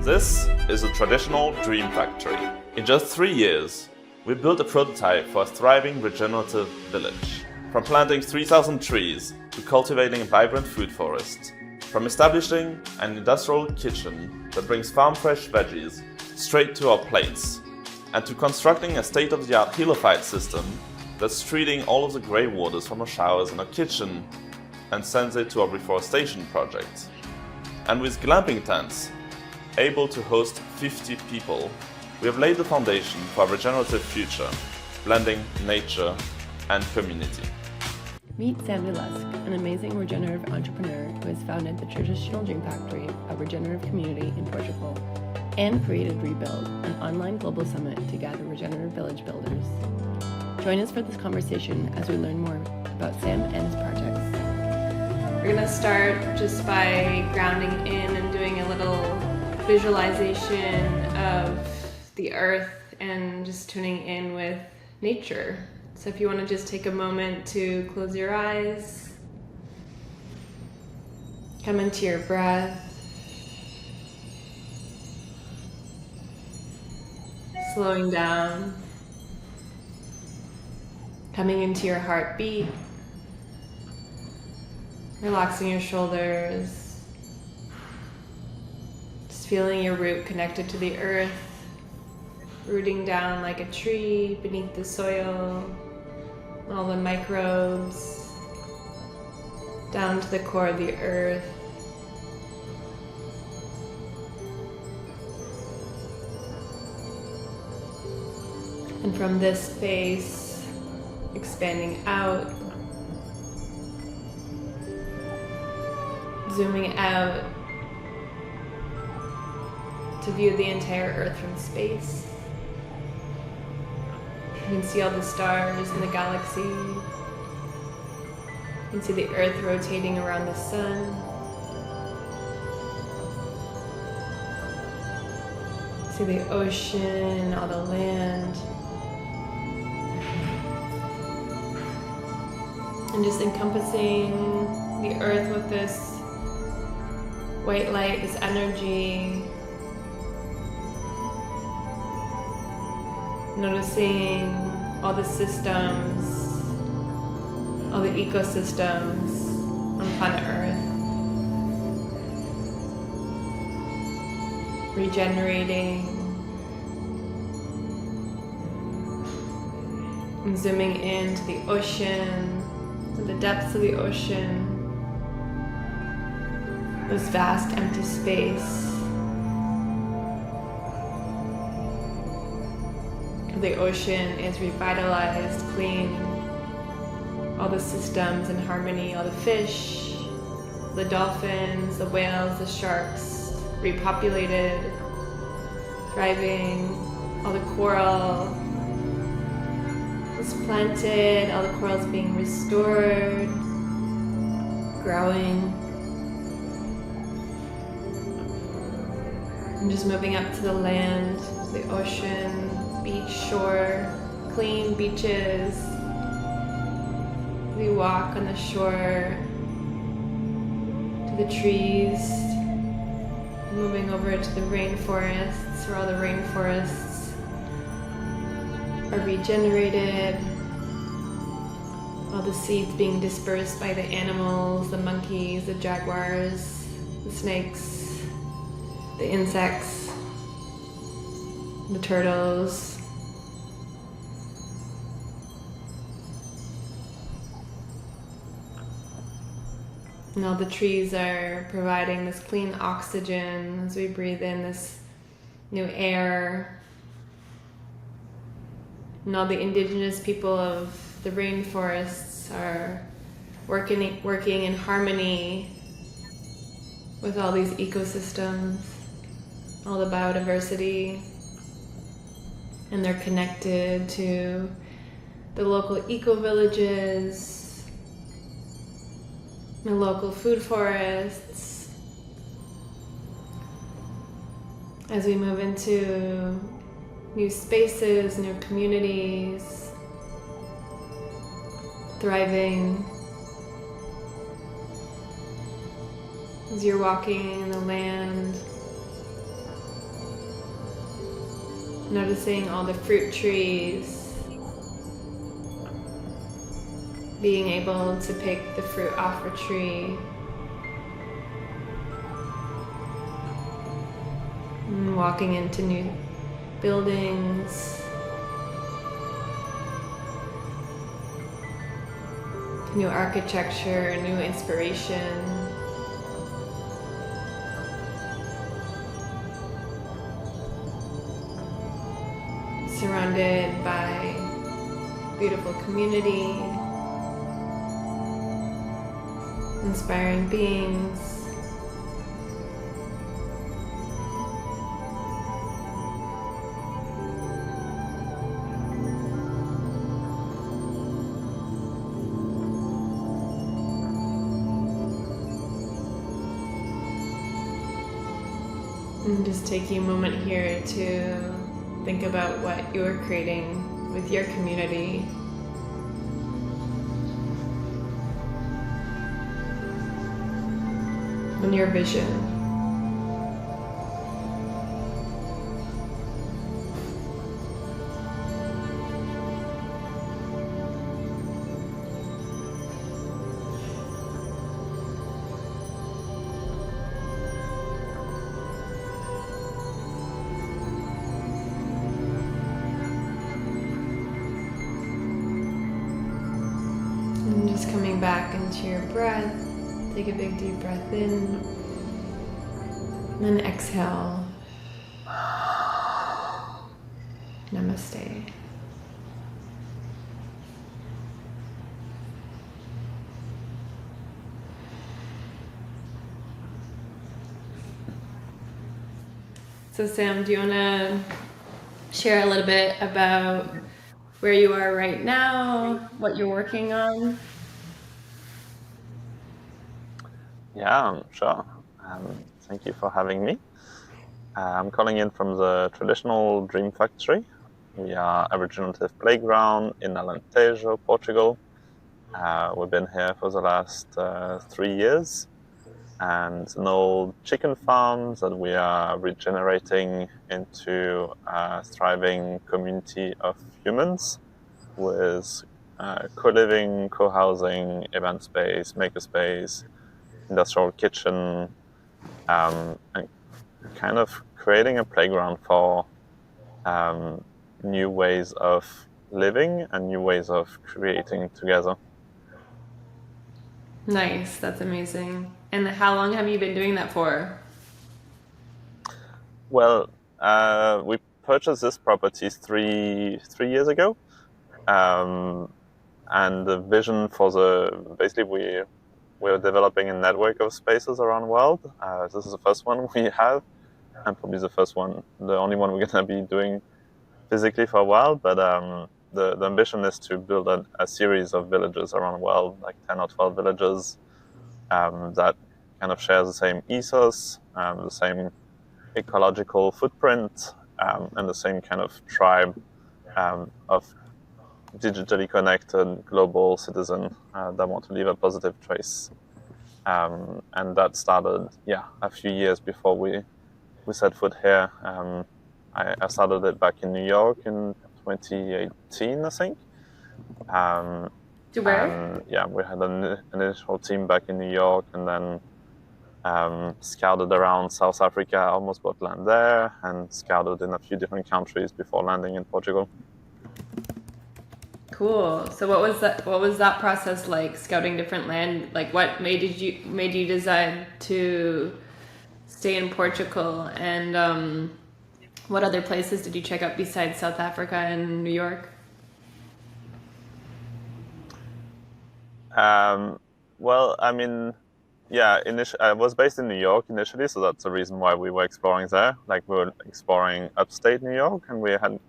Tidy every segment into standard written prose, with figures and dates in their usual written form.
This is a traditional dream factory. In just 3 years, we built a prototype for a thriving regenerative village. From planting 3,000 trees to cultivating a vibrant food forest. From establishing an industrial kitchen that brings farm-fresh veggies straight to our plates, and to constructing a state-of-the-art helipide system that's treating all of the grey waters from our showers in our kitchen and sends it to our reforestation project. And with glamping tents, able to host 50 people, we have laid the foundation for a regenerative future, blending nature and community. Meet Sam Delesque, an amazing regenerative entrepreneur who has founded the traditional Dream Factory, a regenerative community in Portugal, and created Rebuild, an online global summit to gather regenerative village builders. Join us for this conversation as we learn more about Sam and his projects. We're going to start just by grounding in and doing a little visualization of the earth and just tuning in with nature. So if you want to just take a moment to close your eyes, come into your breath, slowing down, coming into your heartbeat, relaxing your shoulders, just feeling your root connected to the earth, rooting down like a tree beneath the soil, all the microbes, down to the core of the earth. And from this space, expanding out, zooming out to view the entire earth from space. You can see all the stars in the galaxy. You can see the earth rotating around the sun. See the ocean, all the land. And just encompassing the earth with this white light, this energy. Noticing all the systems, all the ecosystems on planet Earth. Regenerating. And zooming into the ocean, to the depths of the ocean. This vast empty space. The ocean is revitalized, clean, all the systems in harmony, all the fish, the dolphins, the whales, the sharks, repopulated, thriving, all the coral was planted, all the corals being restored, growing. And just moving up to the land, to the ocean, beach, shore, clean beaches. We walk on the shore to the trees, moving over to the rainforests, where all the rainforests are regenerated. All the seeds being dispersed by the animals, the monkeys, the jaguars, the snakes, the insects, the turtles. And all the trees are providing this clean oxygen as we breathe in this new air. And all the indigenous people of the rainforests are working in harmony with all these ecosystems, all the biodiversity. And they're connected to the local eco-villages, the local food forests. As we move into new spaces, new communities, thriving. As you're walking in the land, Noticing all the fruit trees, being able to pick the fruit off a tree, and walking into new buildings, new architecture, new inspiration. Surrounded by beautiful community, inspiring beings. And just taking a moment here to think about what you're creating with your community. And your vision. And just coming back into your breath. Take a big deep breath in. And then exhale. Namaste. So Sam, do you want to share a little bit about where you are right now, what you're working on? Yeah, sure. Thank you for having me. I'm calling in from the traditional Dream Factory. We are a regenerative playground in Alentejo, Portugal. We've been here for the last 3 years, and it's an old chicken farm that we are regenerating into a thriving community of humans with co-living, co-housing, event space, makerspace, industrial kitchen, and kind of creating a playground for new ways of living and new ways of creating together. Nice, that's amazing. And how long have you been doing that for? Well, we purchased this property three years ago, and the vision for basically we're developing a network of spaces around the world. This is the first one we have, and probably the only one we're going to be doing physically for a while. But the ambition is to build a series of villages around the world, like 10 or 12 villages that kind of share the same ethos, the same ecological footprint, and the same kind of tribe of digitally connected global citizen that want to leave a positive trace. And that started, a few years before we set foot here. I started it back in New York in 2018, I think. To where? And we had an initial team back in New York, and then scouted around South Africa, almost bought land there, and scouted in a few different countries before landing in Portugal. Cool. So what was that process like, scouting different land? Like what made you decide to stay in Portugal, and what other places did you check out besides South Africa and New York? Well, I mean, I was based in New York initially, so that's the reason why we were exploring there. Like, we were exploring upstate New York, and we had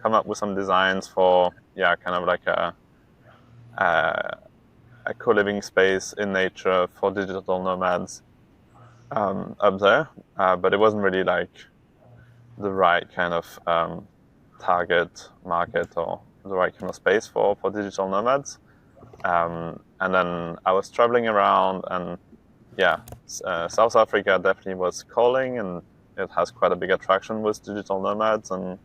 come up with some designs for, kind of like a co-living space in nature for digital nomads up there. But it wasn't really like the right kind of target market or the right kind of space for digital nomads. And then I was traveling around, and South Africa definitely was calling, and it has quite a big attraction with digital nomads, and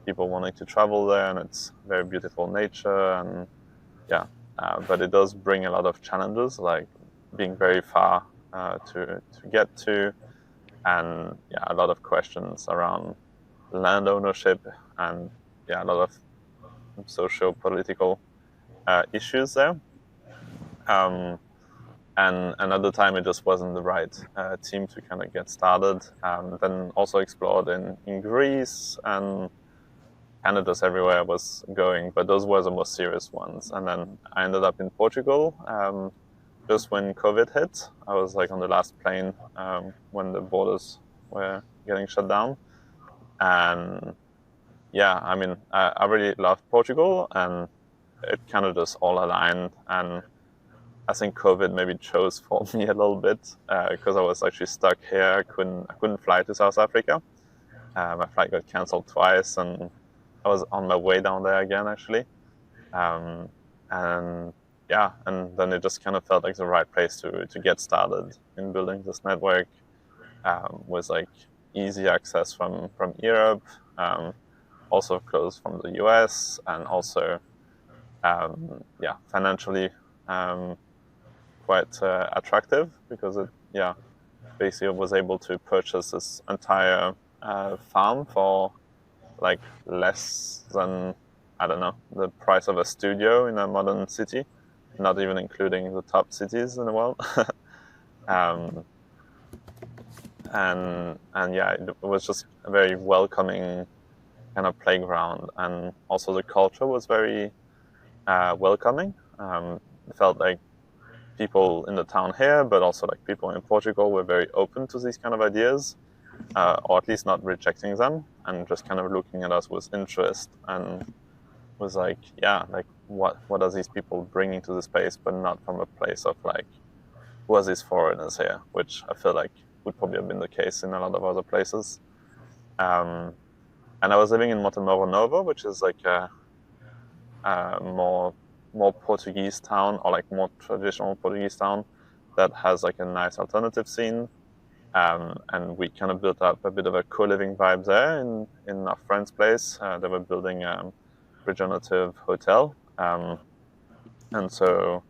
people wanting to travel there, and it's very beautiful nature, and yeah. But it does bring a lot of challenges, like being very far to get to, and yeah, a lot of questions around land ownership, and yeah, a lot of socio-political issues there. And at the time, it just wasn't the right team to kind of get started. Then also explored in Greece and kind of just everywhere I was going, but those were the most serious ones. And then I ended up in Portugal just when COVID hit. I was like on the last plane when the borders were getting shut down. And yeah, I mean, I really loved Portugal, and it kind of just all aligned. And I think COVID maybe chose for me a little bit because I was actually stuck here. I couldn't fly to South Africa. My flight got cancelled twice, and I was on my way down there again, actually. And yeah, and then it just kind of felt like the right place to get started in building this network with like easy access from Europe, also close from the US, and also yeah, financially quite attractive because it basically was able to purchase this entire farm for like less than, I don't know, the price of a studio in a modern city, not even including the top cities in the world. um, and yeah, it was just a very welcoming kind of playground, and also the culture was very welcoming. It felt like people in the town here, but also like people in Portugal, were very open to these kind of ideas, or at least not rejecting them, and just kind of looking at us with interest, and was like, yeah, like what are these people bringing to the space, but not from a place of like, who are these foreigners here, which I feel like would probably have been the case in a lot of other places. And I was living in Montemoro Novo, which is like a more Portuguese town, or like more traditional Portuguese town that has like a nice alternative scene. And we kind of built up a bit of a co-living vibe there in our friend's place. They were building a regenerative hotel. And so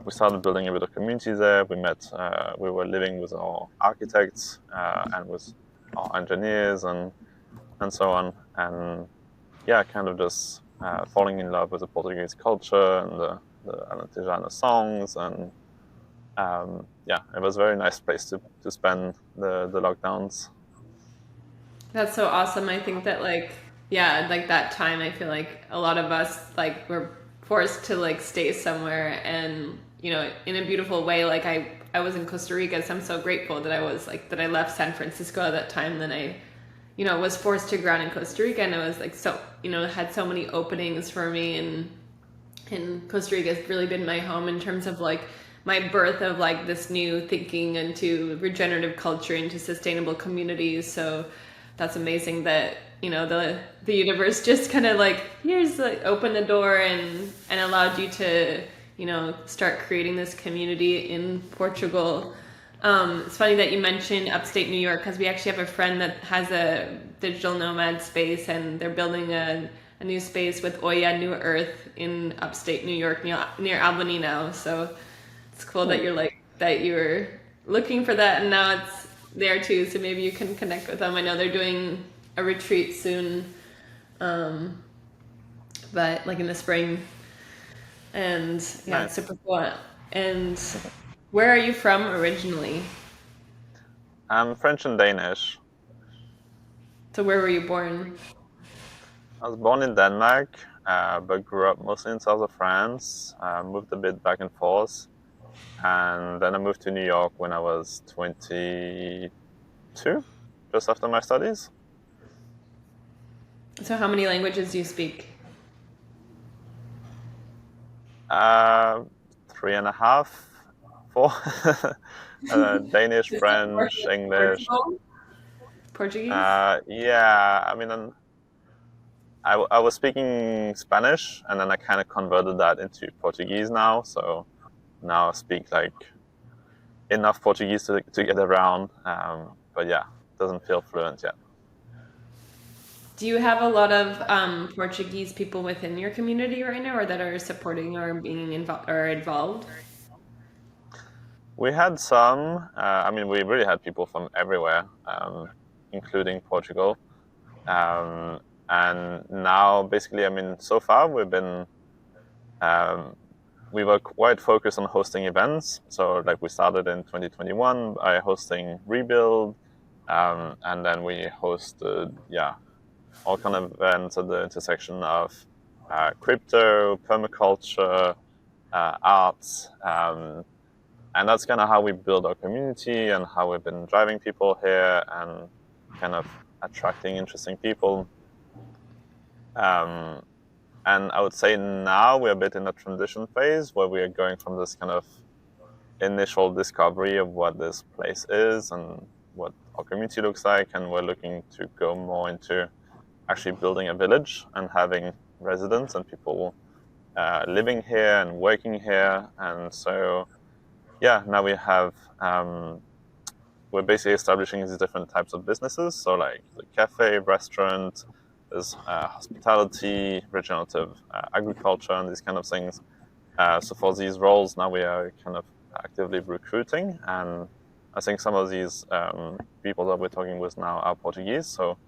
we started building a bit of community there. We were living with our architects and with our engineers and so on. And yeah, kind of just falling in love with the Portuguese culture and the Alentejano songs. And yeah, it was a very nice place to spend the lockdowns. That's so awesome. I think that like yeah, like that time I feel like a lot of us like were forced to like stay somewhere and in a beautiful way. Like I was in Costa Rica, so I'm so grateful that I was like that I left San Francisco at that time. Then I was forced to ground in Costa Rica, and I was like so had so many openings for me, and Costa Rica has really been my home in terms of like my birth of like this new thinking into regenerative culture, into sustainable communities. So that's amazing that the universe just kind of like here's like opened the door and allowed you to start creating this community in Portugal. It's funny that you mentioned upstate New York, because we actually have a friend that has a digital nomad space, and they're building a new space with oasa.earth in upstate New York near Albany now. So it's cool that you were looking for that, and now it's there too. So maybe you can connect with them. I know they're doing a retreat soon, but like in the spring, and yeah, It's super cool. And where are you from originally? I'm French and Danish. So where were you born? I was born in Denmark, but grew up mostly in south of France. Moved a bit back and forth, and then I moved to New York when I was 22, just after my studies. So how many languages do you speak? 3.5, 4. Danish, French, English. Portuguese? Yeah, I mean, I was speaking Spanish, and then I kind of converted that into Portuguese now. So now I speak like enough Portuguese to get around. But yeah, doesn't feel fluent yet. Do you have a lot of Portuguese people within your community right now, or that are supporting or being involved? We had some. We really had people from everywhere, including Portugal. Um, and now, basically, so far um, we were quite focused on hosting events. So, like, we started in 2021 by hosting Rebuild, and then we hosted, all kind of events at the intersection of crypto, permaculture, arts. And that's kind of how we build our community and how we've been driving people here and kind of attracting interesting people. Um, and I would say now we're a bit in a transition phase where we are going from this kind of initial discovery of what this place is and what our community looks like, and we're looking to go more into actually building a village and having residents and people living here and working here. And so, now we have we're basically establishing these different types of businesses. So, like the cafe, restaurant, there's hospitality, regenerative agriculture, and these kind of things. So for these roles, now we are kind of actively recruiting, and I think some of these people that we're talking with now are Portuguese. So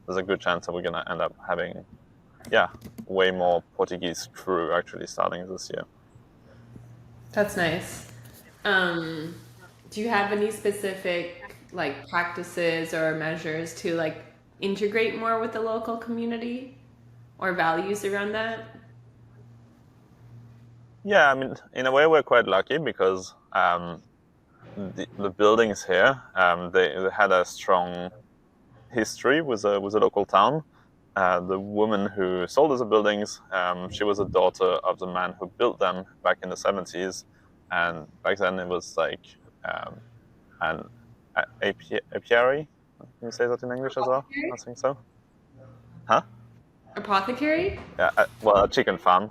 there's a good chance that we're going to end up having, way more Portuguese crew actually starting this year. That's nice. Um, do you have any specific like practices or measures to like integrate more with the local community or values around that? Yeah, in a way, we're quite lucky because the buildings here, they had a strong history with a local town. The woman who sold us the buildings, she was a daughter of the man who built them back in the 70s, and back then it was like an apiary. Can you say that in English as well? I Apothecary? think so. Huh? Apothecary? Yeah. Well, a chicken farm.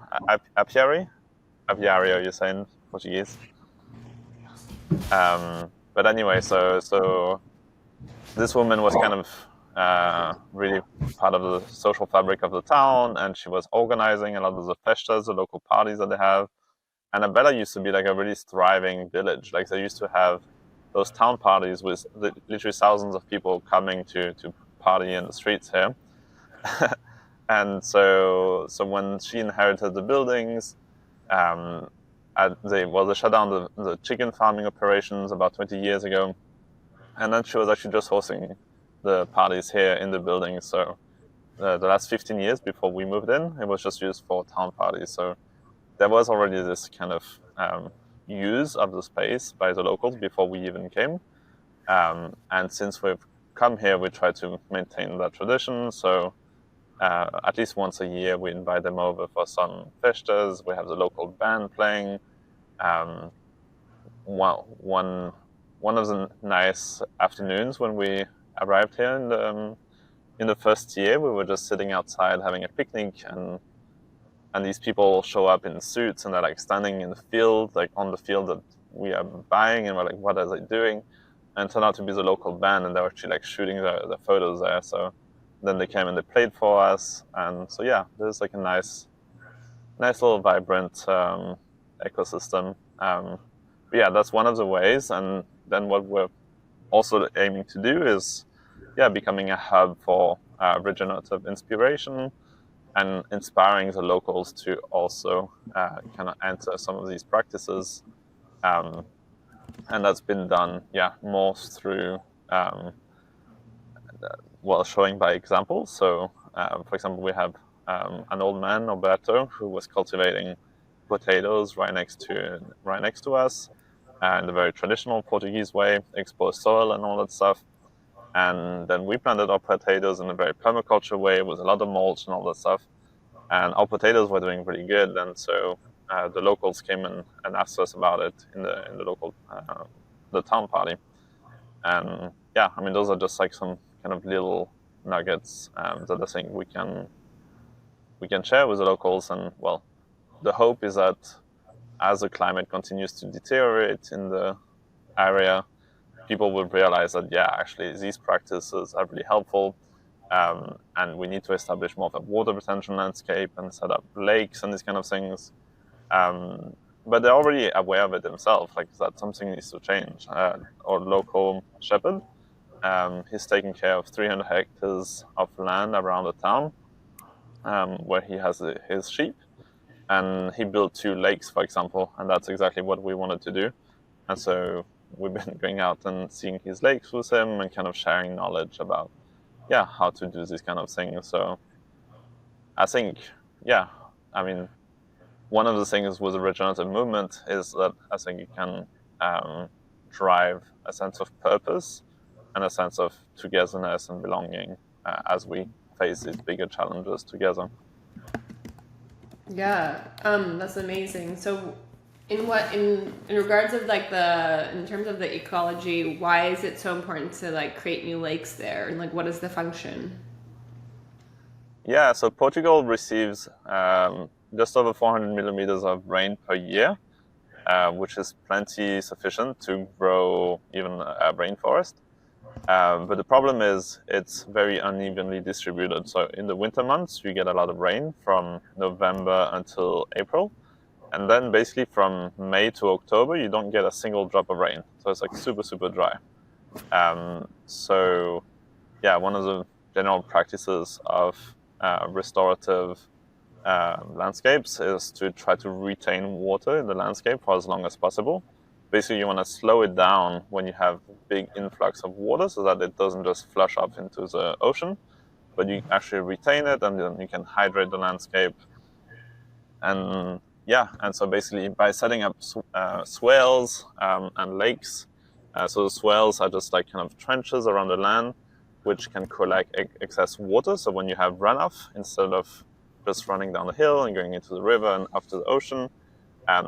Apiary. Aviário, you say in Portuguese. But anyway, so this woman was kind of really part of the social fabric of the town, and she was organizing a lot of the festas, the local parties that they have. And Abella used to be like a really thriving village. Like they used to have those town parties with literally thousands of people coming to party in the streets here. And so when she inherited the buildings, um, they shut down the chicken farming operations about 20 years ago, and then she was actually just hosting the parties here in the building. So the last 15 years before we moved in, it was just used for town parties. So there was already this kind of use of the space by the locals before we even came. And since we've come here, we try to maintain that tradition. So at least once a year, we invite them over for some festas. We have the local band playing. Um, one of the nice afternoons when we arrived here in the first year, we were just sitting outside having a picnic, and these people show up in suits and they're like standing in the field, like on the field that we are buying, and we're like, what are they doing? And it turned out to be the local band, and they're actually like shooting the photos there. So then they came and they played for us, and so there's like a nice little vibrant ecosystem. But that's one of the ways. And then what we're also aiming to do is, becoming a hub for regenerative inspiration and inspiring the locals to also kind of enter some of these practices. Um, and that's been done, most through, showing by example. So, for example, we have an old man, Alberto, who was cultivating potatoes right next to us, in the very traditional Portuguese way, exposed soil and all that stuff. And then we planted our potatoes in a very permaculture way with a lot of mulch and all that stuff. And our potatoes were doing pretty good. And so the locals came and asked us about it in the local the town party. And those are just like some kind of little nuggets that I think we can share with the locals. And the hope is that as the climate continues to deteriorate in the area, people will realize that actually these practices are really helpful. and we need to establish more of a water retention landscape and set up lakes and these kind of things. But they're already aware of it themselves, like that something needs to change. Our local shepherd, he's taking care of 300 hectares of land around the town where he has his sheep. And he built 2 lakes, for example, and that's exactly what we wanted to do. And so we've been going out and seeing his lakes with him and kind of sharing knowledge about, how to do these kind of things. So I think, I mean, one of the things with the regenerative movement is that I think it can drive a sense of purpose and a sense of togetherness and belonging as we face these bigger challenges together. Yeah, that's amazing. So, in regards of like in terms of the ecology, why is it so important to like create new lakes there, and like what is the function? Yeah, so Portugal receives just over 400 millimeters of rain per year, which is plenty sufficient to grow even a rainforest. But the problem is it's very unevenly distributed. So in the winter months, you get a lot of rain from November until April. And then basically from May to October, you don't get a single drop of rain. So it's like super, super dry. So yeah, one of the general practices of restorative landscapes is to try to retain water in the landscape for as long as possible. Basically, you want to slow it down when you have big influx of water so that it doesn't just flush up into the ocean, but you actually retain it and then you can hydrate the landscape. And and so basically by setting up swales and lakes, so the swales are just like kind of trenches around the land which can collect excess water. So when you have runoff, instead of just running down the hill and going into the river and up to the ocean,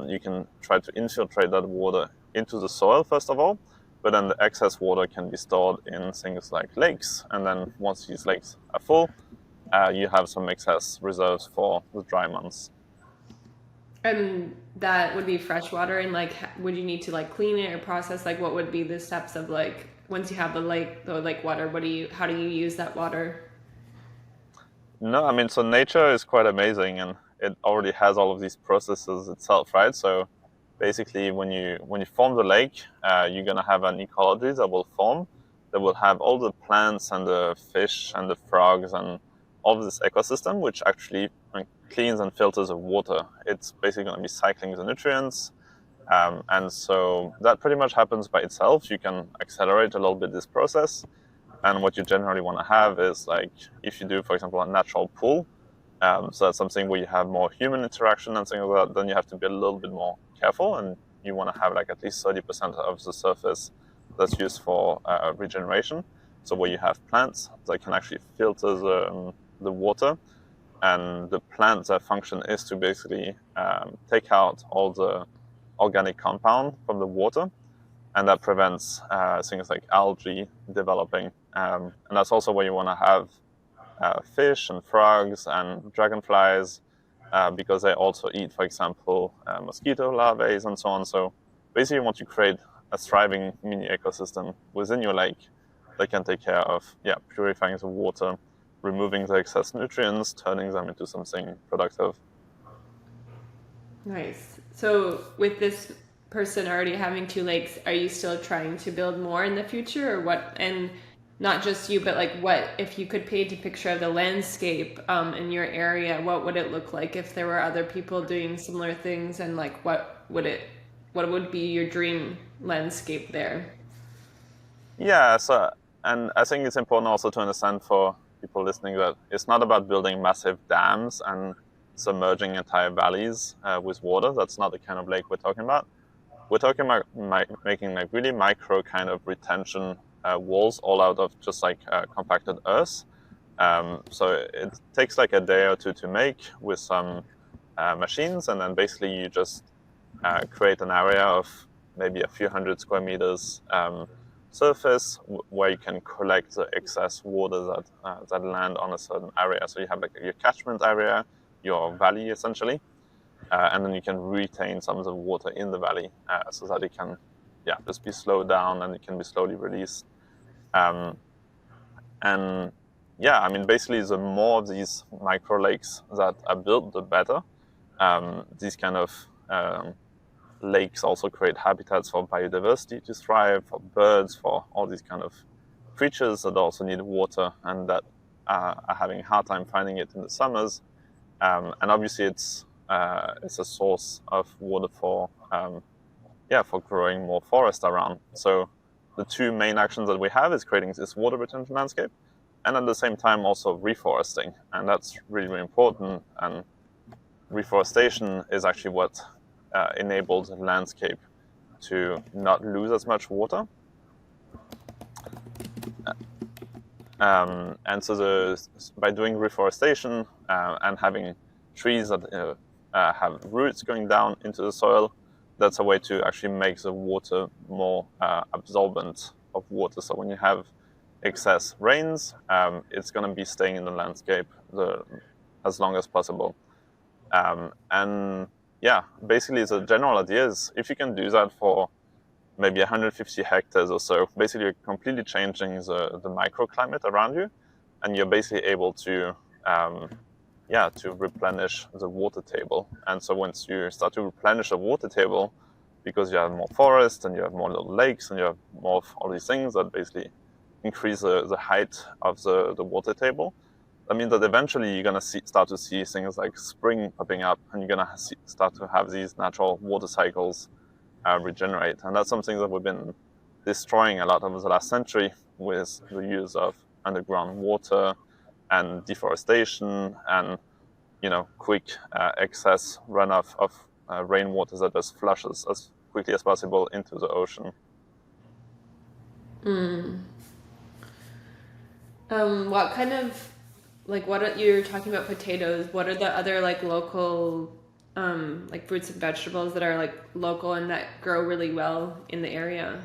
you can try to infiltrate that water into the soil, first of all, but then the excess water can be stored in things like lakes. And then once these lakes are full, you have some excess reserves for the dry months. And that would be fresh water, and like, would you need to like clean it or process? Like, what would be the steps of like once you have the lake water? How do you use that water? No, I mean, so nature is quite amazing, and it already has all of these processes itself, right? So basically, when you form the lake, you're gonna have an ecology that will form, that will have all the plants and the fish and the frogs and all of this ecosystem, which actually cleans and filters the water. It's basically going to be cycling the nutrients, and so that pretty much happens by itself. You can accelerate a little bit this process. And what you generally want to have is like, if you do, for example, a natural pool, so that's something where you have more human interaction and things like that, then you have to be a little bit more careful, and you want to have like at least 30% of the surface that's used for regeneration. So where you have plants that can actually filter the water, and the plant's function is to basically take out all the organic compound from the water, and that prevents things like algae developing. And that's also where you want to have fish and frogs and dragonflies, because they also eat, for example, mosquito larvae and so on. So basically, you want to create a thriving mini ecosystem within your lake that can take care of purifying the water, removing the excess nutrients, turning them into something productive. Nice. So with this person already having 2 lakes, are you still trying to build more in the future, or what? And not just you, but like, what if you could paint a picture of the landscape in your area? What would it look like if there were other people doing similar things? And like, what would be your dream landscape there? Yeah, so, and I think it's important also to understand for people listening that it's not about building massive dams and submerging entire valleys with water. That's not the kind of lake we're talking about. We're talking about making like really micro kind of retention walls all out of just like compacted earth. So it takes like a day or two to make with some machines, and then basically you just create an area of maybe a few hundred square meters surface where you can collect the excess water that land on a certain area. So you have like your catchment area, your valley essentially, and then you can retain some of the water in the valley so that it can just be slowed down and it can be slowly released. And yeah, I mean, basically, the more of these micro lakes that are built, the better. These kind of lakes also create habitats for biodiversity to thrive, for birds, for all these kind of creatures that also need water and that are having a hard time finding it in the summers. And obviously, it's a source of water for for growing more forest around. So the two main actions that we have is creating this water retention landscape, and at the same time also reforesting, and that's really, really important. And reforestation is actually what enables the landscape to not lose as much water. And so by doing reforestation and having trees that have roots going down into the soil, that's a way to actually make the water more absorbent of water. So when you have excess rains, it's going to be staying in the landscape as long as possible. And yeah, basically the general idea is if you can do that for maybe 150 hectares or so, basically you're completely changing the microclimate around you, and you're basically able to to replenish the water table. And so once you start to replenish the water table, because you have more forest and you have more little lakes and you have more of all these things that basically increase the height of the water table, that means that eventually you're going to start to see things like spring popping up, and you're going to start to have these natural water cycles regenerate. And that's something that we've been destroying a lot over the last century with the use of underground water and deforestation and quick excess runoff of rainwater that just flushes as quickly as possible into the ocean. What kind of you're talking about potatoes? What are the other local fruits and vegetables that are local and that grow really well in the area?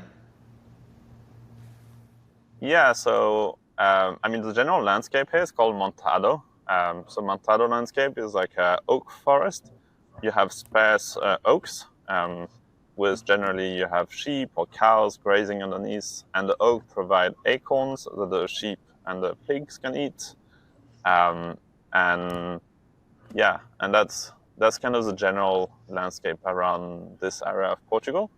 Yeah, so the general landscape here is called Montado. So Montado landscape is like an oak forest. You have sparse oaks, with generally you have sheep or cows grazing underneath, and the oak provide acorns that the sheep and the pigs can eat. And that's kind of the general landscape around this area of Portugal.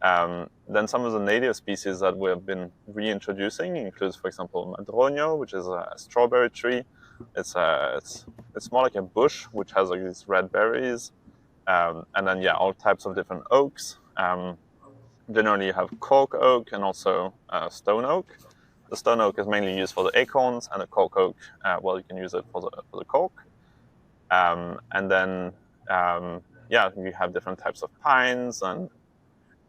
Then some of the native species that we have been reintroducing includes, for example, madroño, which is a strawberry tree. It's more like a bush which has these red berries, and then all types of different oaks. Generally, you have cork oak and also stone oak. The stone oak is mainly used for the acorns, and the cork oak, you can use it for the cork. And then you have different types of pines and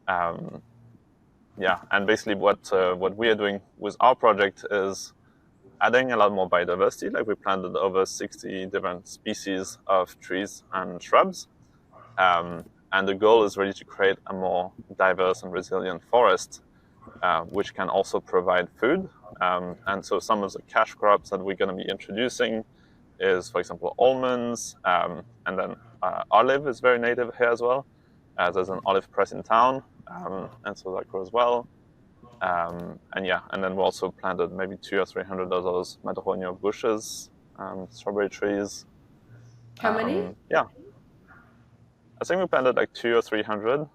and basically what we are doing with our project is adding a lot more biodiversity. Like we planted over 60 different species of trees and shrubs. And the goal is really to create a more diverse and resilient forest, which can also provide food. And so some of the cash crops that we're going to be introducing is, for example, almonds, and then olive is very native here as well. There's an olive press in town, and so that grows well. And then we also planted maybe 200 or 300 of those madroño bushes, strawberry trees. How many? Yeah. I think we planted like 200 or 300.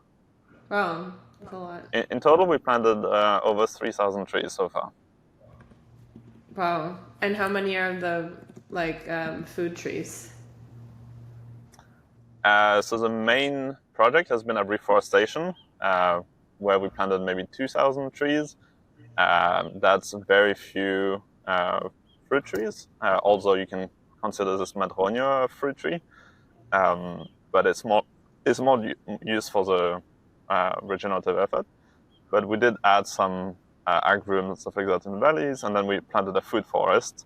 Wow, that's a lot. In total, we planted over 3,000 trees so far. Wow. And how many are the food trees? So the main project has been a reforestation, where we planted maybe 2,000 trees. That's very few fruit trees, although you can consider this madroño a fruit tree. But it's more used for the regenerative effort. But we did add some agrium and stuff like that in the valleys, and then we planted a food forest.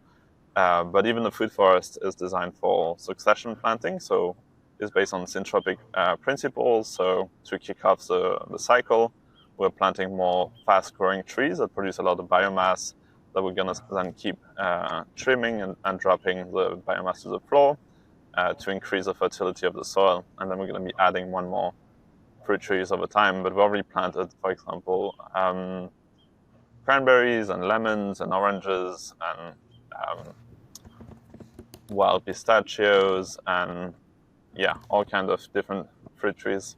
But even the food forest is designed for succession planting, so it's based on syntropic principles. So to kick off the cycle, we're planting more fast-growing trees that produce a lot of biomass that we're going to then keep trimming and dropping the biomass to the floor to increase the fertility of the soil. And then we're going to be adding one more fruit trees over time. But we already planted, for example, cranberries and lemons and oranges and wild pistachios, and all kinds of different fruit trees.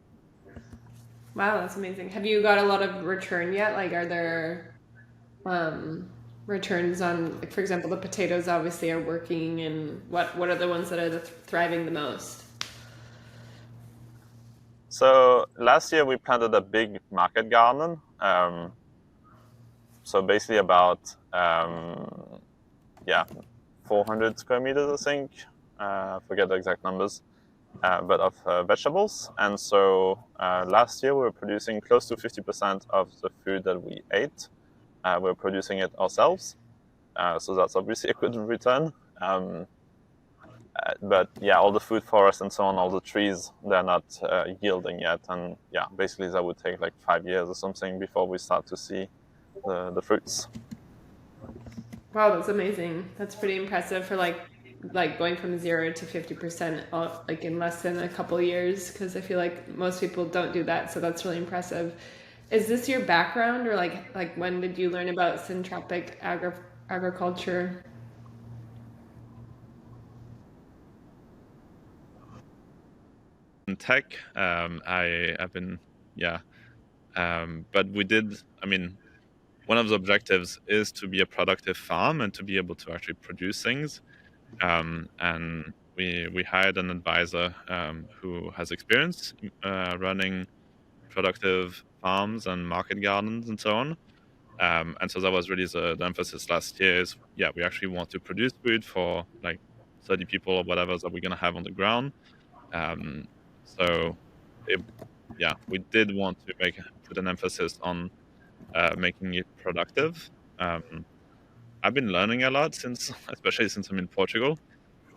Wow, that's amazing. Have you got a lot of return yet? Like, are there returns on, like, for example, the potatoes obviously are working, and what are the ones that are thriving the most? So last year we planted a big market garden. So basically about 400 square meters, I think. I forget the exact numbers, but of vegetables. And so last year we were producing close to 50% of the food that we ate. We're producing it ourselves. So that's obviously a good return. But all the food forests and so on, all the trees, they're not yielding yet. And basically that would take like 5 years or something before we start to see the fruits. Wow, that's amazing. That's pretty impressive for like going from 0 to 50% like in less than a couple years, because I feel like most people don't do that, so that's really impressive. Is this your background, or like when did you learn about syntropic agriculture? In tech, I've been, but we did, I mean, one of the objectives is to be a productive farm and to be able to actually produce things. And we hired an advisor who has experience running productive farms and market gardens and so on. And so that was really the emphasis last year is, we actually want to produce food for like 30 people or whatever that we're going to have on the ground. Um, so, it, we did want to put an emphasis on making it productive. Um, I've been learning a lot especially since I'm in Portugal.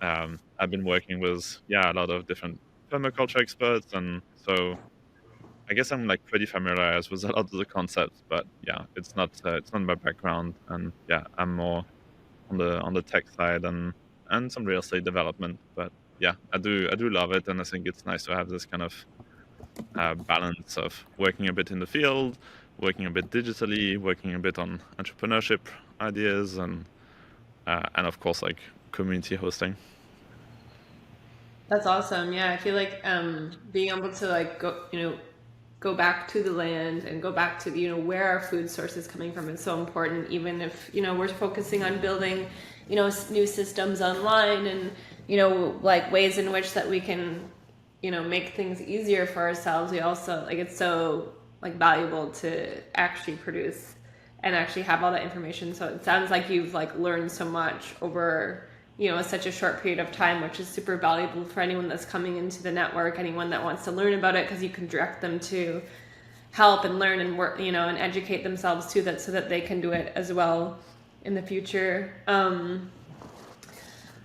I've been working with a lot of different permaculture experts, and so I guess I'm like pretty familiarized with a lot of the concepts. But it's not my background, and I'm more on the tech side and some real estate development. But I do love it, and I think it's nice to have this kind of balance of working a bit in the field, working a bit digitally, working a bit on entrepreneurship ideas, and of course like community hosting. That's awesome. Yeah, I feel like being able to like go back to the land and go back to where our food source is coming from is so important, even if we're focusing on building new systems online, and like ways in which that we can make things easier for ourselves. We also like, it's so like valuable to actually produce and actually have all that information. So it sounds like you've like learned so much over such a short period of time, which is super valuable for anyone that's coming into the network, anyone that wants to learn about it, because you can direct them to help and learn and work, and educate themselves too, that so that they can do it as well in the future.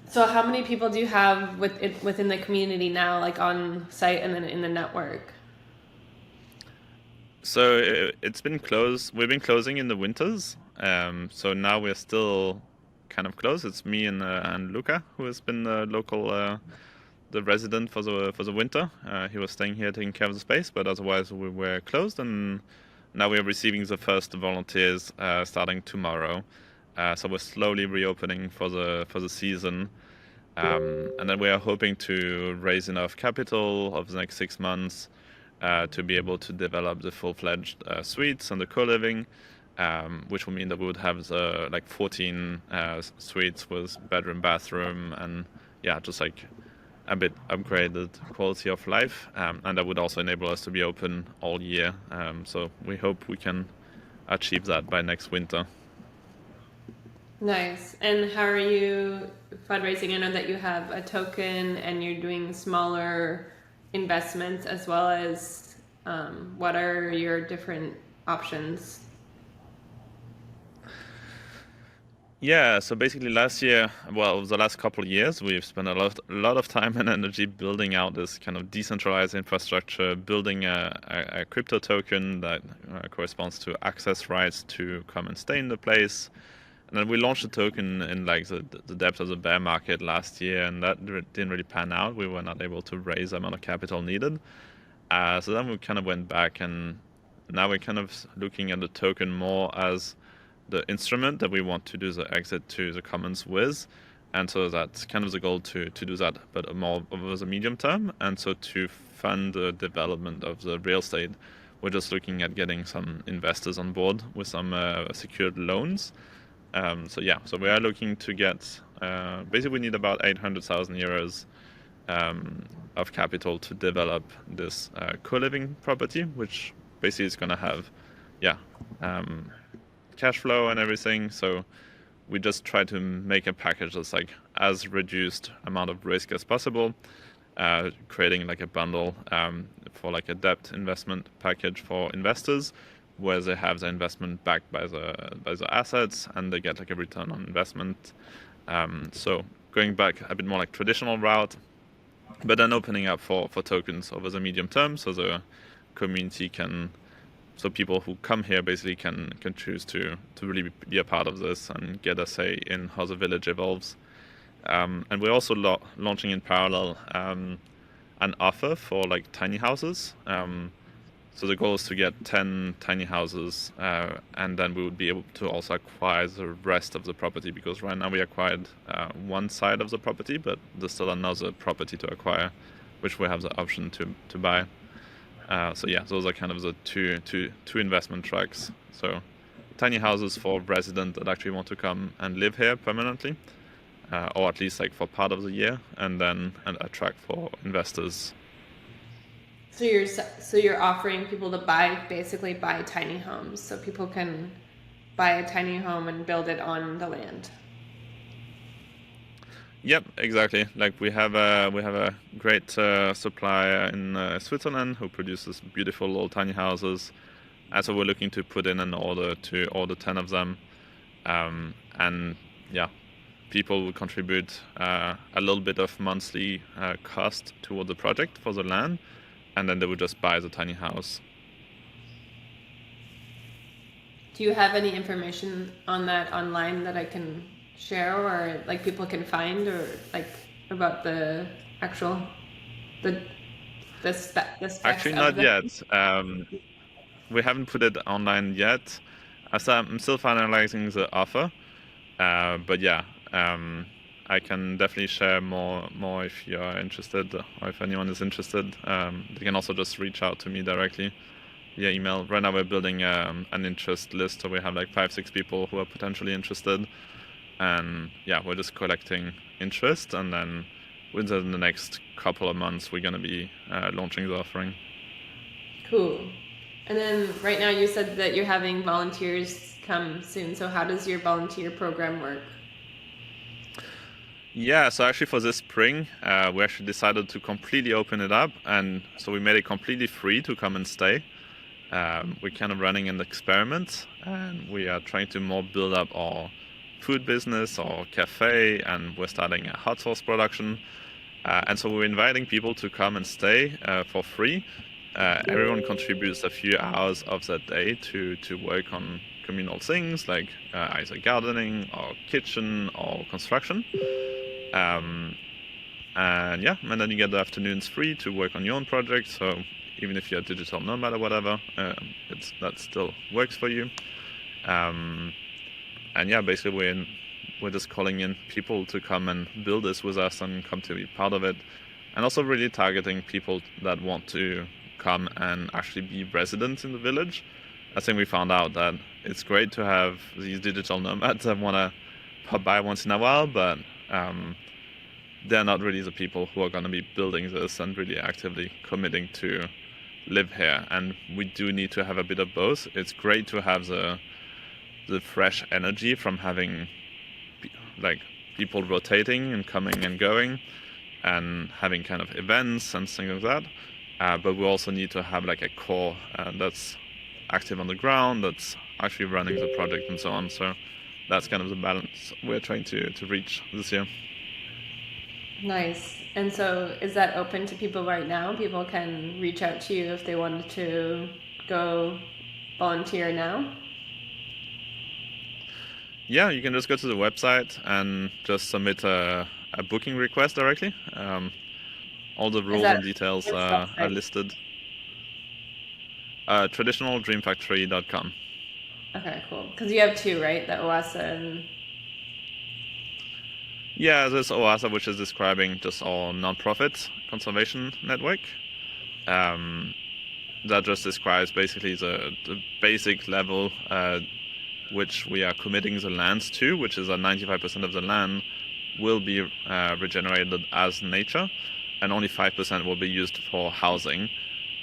So how many people do you have within the community now, like on site and then in the network? So it's been closed. We've been closing in the winters. So now we're still kind of closed. It's me and Luca, who has been the local the resident for the winter. He was staying here taking care of the space, but otherwise we were closed. And now we're receiving the first volunteers starting tomorrow. So we're slowly reopening for the season. And then we are hoping to raise enough capital over the next 6 months to be able to develop the full-fledged suites and the co-living, which will mean that we would have like 14 suites with bedroom, bathroom, and just like a bit upgraded quality of life. And that would also enable us to be open all year. So we hope we can achieve that by next winter. Nice. And how are you fundraising? I know that you have a token and you're doing smaller investments as well as what are your different options? Yeah, so basically last year, well, the last couple of years, we've spent a lot of time and energy building out this kind of decentralized infrastructure, building a crypto token that corresponds to access rights to come and stay in the place. And then we launched the token in like the depth of the bear market last year, and that didn't really pan out. We were not able to raise the amount of capital needed. So then we kind of went back, and now we're kind of looking at the token more as the instrument that we want to do the exit to the commons with. And so that's kind of the goal to do that, but more over the medium term. And so to fund the development of the real estate, we're just looking at getting some investors on board with some secured loans. So we are looking to get, basically we need about 800,000 euros of capital to develop this co-living property, which basically is going to have, cash flow and everything. So we just try to make a package that's like as reduced amount of risk as possible, creating like a bundle for like a debt investment package for investors, where they have the investment backed by the assets and they get like a return on investment. So going back a bit more like traditional route, but then opening up for tokens over the medium term, so the community so people who come here basically can choose to really be a part of this and get a say in how the village evolves. And we're also launching in parallel an offer for like tiny houses. So the goal is to get 10 tiny houses, and then we would be able to also acquire the rest of the property, because right now we acquired one side of the property, but there's still another property to acquire, which we have the option to buy. Those are kind of the two investment tracks. So tiny houses for residents that actually want to come and live here permanently, or at least like for part of the year, and then a track for investors. So you're offering people to basically buy tiny homes, so people can buy a tiny home and build it on the land. Yep, exactly. Like we have a great supplier in Switzerland who produces beautiful little tiny houses, and so we're looking to put in an order to order 10 of them, people will contribute a little bit of monthly cost toward the project for the land, and then they would just buy the tiny house. Do you have any information on that online that I can share, or like people can find, or like about the actual the specs? Actually, not yet. We haven't put it online yet, as I'm still finalizing the offer. I can definitely share more if you are interested, or if anyone is interested. They can also just reach out to me directly via email. Right now we're building an interest list, so we have like 5-6 people who are potentially interested. And we're just collecting interest, and then within the next couple of months we're going to be launching the offering. Cool. And then right now you said that you're having volunteers come soon. So how does your volunteer program work? Yeah, so actually for this spring, we actually decided to completely open it up, and so we made it completely free to come and stay. We're kind of running an experiment, and we are trying to more build up our food business or cafe, and we're starting a hot sauce production. And so we're inviting people to come and stay for free. Everyone contributes a few hours of that day to work on communal things like either gardening or kitchen or construction. And then you get the afternoons free to work on your own project. So even if you're a digital nomad or whatever, that still works for you. Basically we're just calling in people to come and build this with us and come to be part of it, and also really targeting people that want to come and actually be residents in the village. I think we found out that it's great to have these digital nomads that want to pop by once in a while, but they're not really the people who are going to be building this and really actively committing to live here. And we do need to have a bit of both. It's great to have the fresh energy from having people rotating and coming and going and having kind of events and things like that. But we also need to have like a core that's active on the ground, that's actually running the project and so on. So that's kind of the balance we're trying to reach this year. Nice. And so is that open to people right now? People can reach out to you if they wanted to go volunteer now? Yeah, you can just go to the website and just submit a booking request directly. All the rules and details are listed. Traditionaldreamfactory.com. Okay, cool. Because you have two, right? The oasa and... Yeah, there's OASA, which is describing just our non-profit conservation network. That just describes basically the basic level which we are committing the lands to, which is that 95% of the land will be regenerated as nature, and only 5% will be used for housing.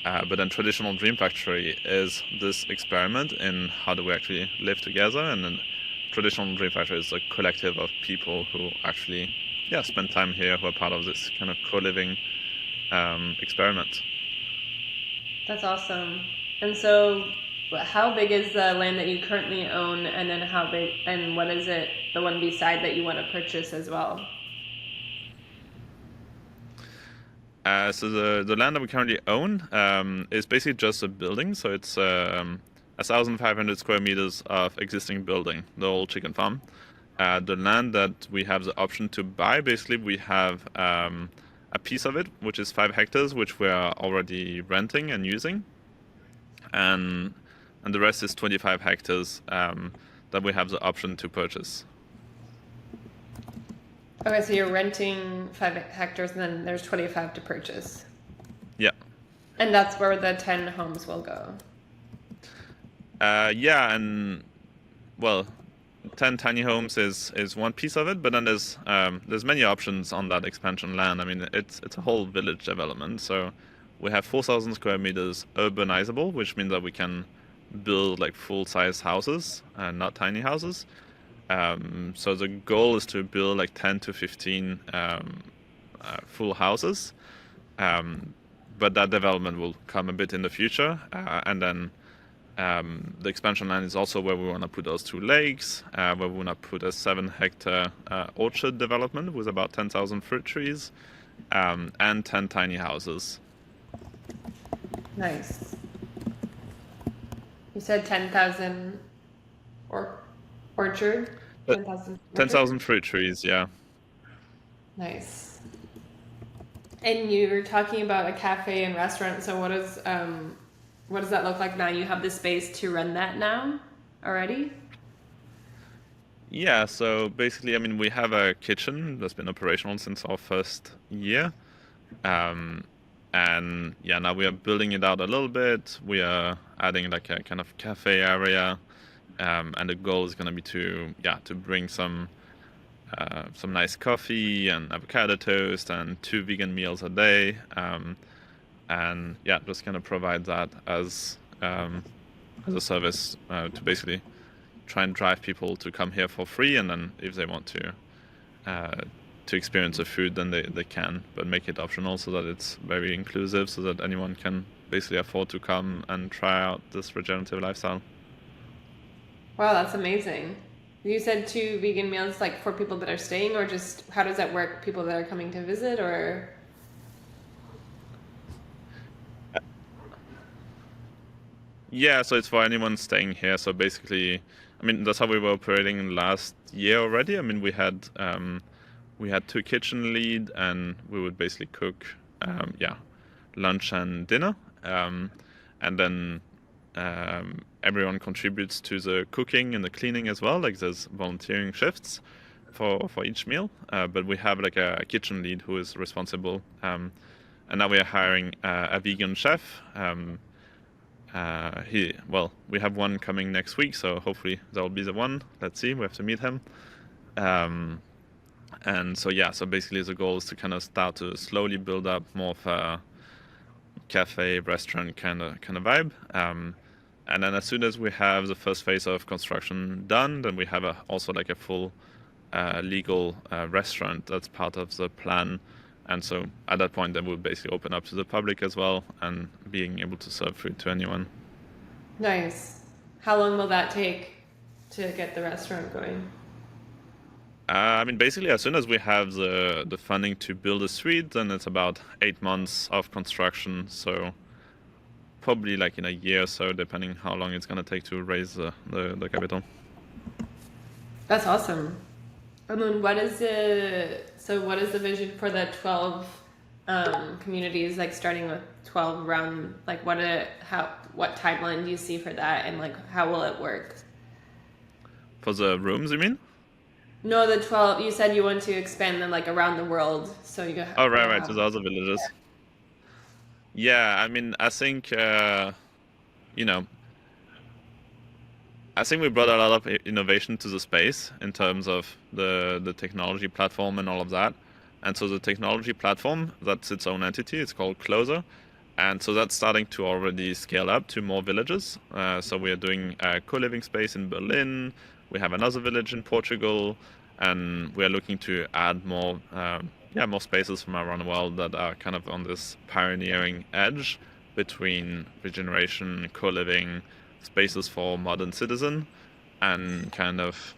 But then traditional Dream Factory is this experiment in how do we actually live together, and then traditional Dream Factory is a collective of people who actually spend time here, who are part of this kind of co-living experiment. That's awesome. And so, how big is the land that you currently own, and then how big, and what is it, the one beside that you want to purchase as well? So the land that we currently own is basically just a building. So it's 1,500 square meters of existing building, the old chicken farm. The land that we have the option to buy, basically we have a piece of it, which is 5 hectares, which we are already renting and using. And the rest is 25 hectares that we have the option to purchase. Okay, so you're renting 5 hectares, and then there's 25 to purchase. Yeah. And that's where the 10 homes will go. Yeah, and well, 10 tiny homes is one piece of it, but then there's many options on that expansion land. I mean, it's a whole village development. So we have 4,000 square meters urbanizable, which means that we can build like full-size houses and not tiny houses. So the goal is to build like 10 to 15 full houses, but that development will come a bit in the future. And then the expansion land is also where we want to put those 2 lakes, where we want to put a 7-hectare orchard development with about 10,000 fruit trees, and 10 tiny houses. Nice. You said 10,000 orchard? 10,000 fruit trees, yeah. Nice. And you were talking about a cafe and restaurant. So what does that look like now? You have the space to run that now already? Yeah, so basically, I mean, we have a kitchen that's been operational since our first year. And yeah, now we are building it out a little bit. We are adding like a kind of cafe area. And the goal is going to be to bring some nice coffee and avocado toast and 2 vegan meals a day, and just kind of provide that as a service to basically try and drive people to come here for free, and then if they want to experience the food, then they can, but make it optional so that it's very inclusive, so that anyone can basically afford to come and try out this regenerative lifestyle. Wow, that's amazing. You said 2 vegan meals, like for people that are staying, or just how does that work? People that are coming to visit, or? Yeah, so it's for anyone staying here. So basically, I mean, that's how we were operating last year already. I mean, we had 2 kitchen lead, and we would basically cook, lunch and dinner, and then everyone contributes to the cooking and the cleaning as well. Like there's volunteering shifts for each meal, but we have like a kitchen lead who is responsible. And now we are hiring a vegan chef. We have one coming next week, so hopefully that will be the one. Let's see, we have to meet him. And so basically the goal is to kind of start to slowly build up more of a cafe, restaurant kind of vibe. And then as soon as we have the first phase of construction done, then we have also like a full legal restaurant that's part of the plan. And so at that point, then we'll basically open up to the public as well, and being able to serve food to anyone. Nice. How long will that take to get the restaurant going? I mean, basically, as soon as we have the funding to build a suite, then it's about 8 months of construction. So probably like in a year or so, depending how long it's going to take to raise the capital. That's awesome. And then what is the vision for the 12 communities, like starting with 12 around, like what timeline do you see for that, and like how will it work? For the rooms, you mean? No, the 12. You said you want to expand them like around the world, so Oh, you'll right, to have. the other villages. Yeah, I mean, I think, you know, I think we brought a lot of innovation to the space in terms of the technology platform and all of that. And so the technology platform, that's its own entity. It's called Closer. And so that's starting to already scale up to more villages. So we are doing a co-living space in Berlin. We have another village in Portugal, and we are looking to add more, more spaces from around the world that are kind of on this pioneering edge between regeneration, co-living, spaces for modern citizen, and kind of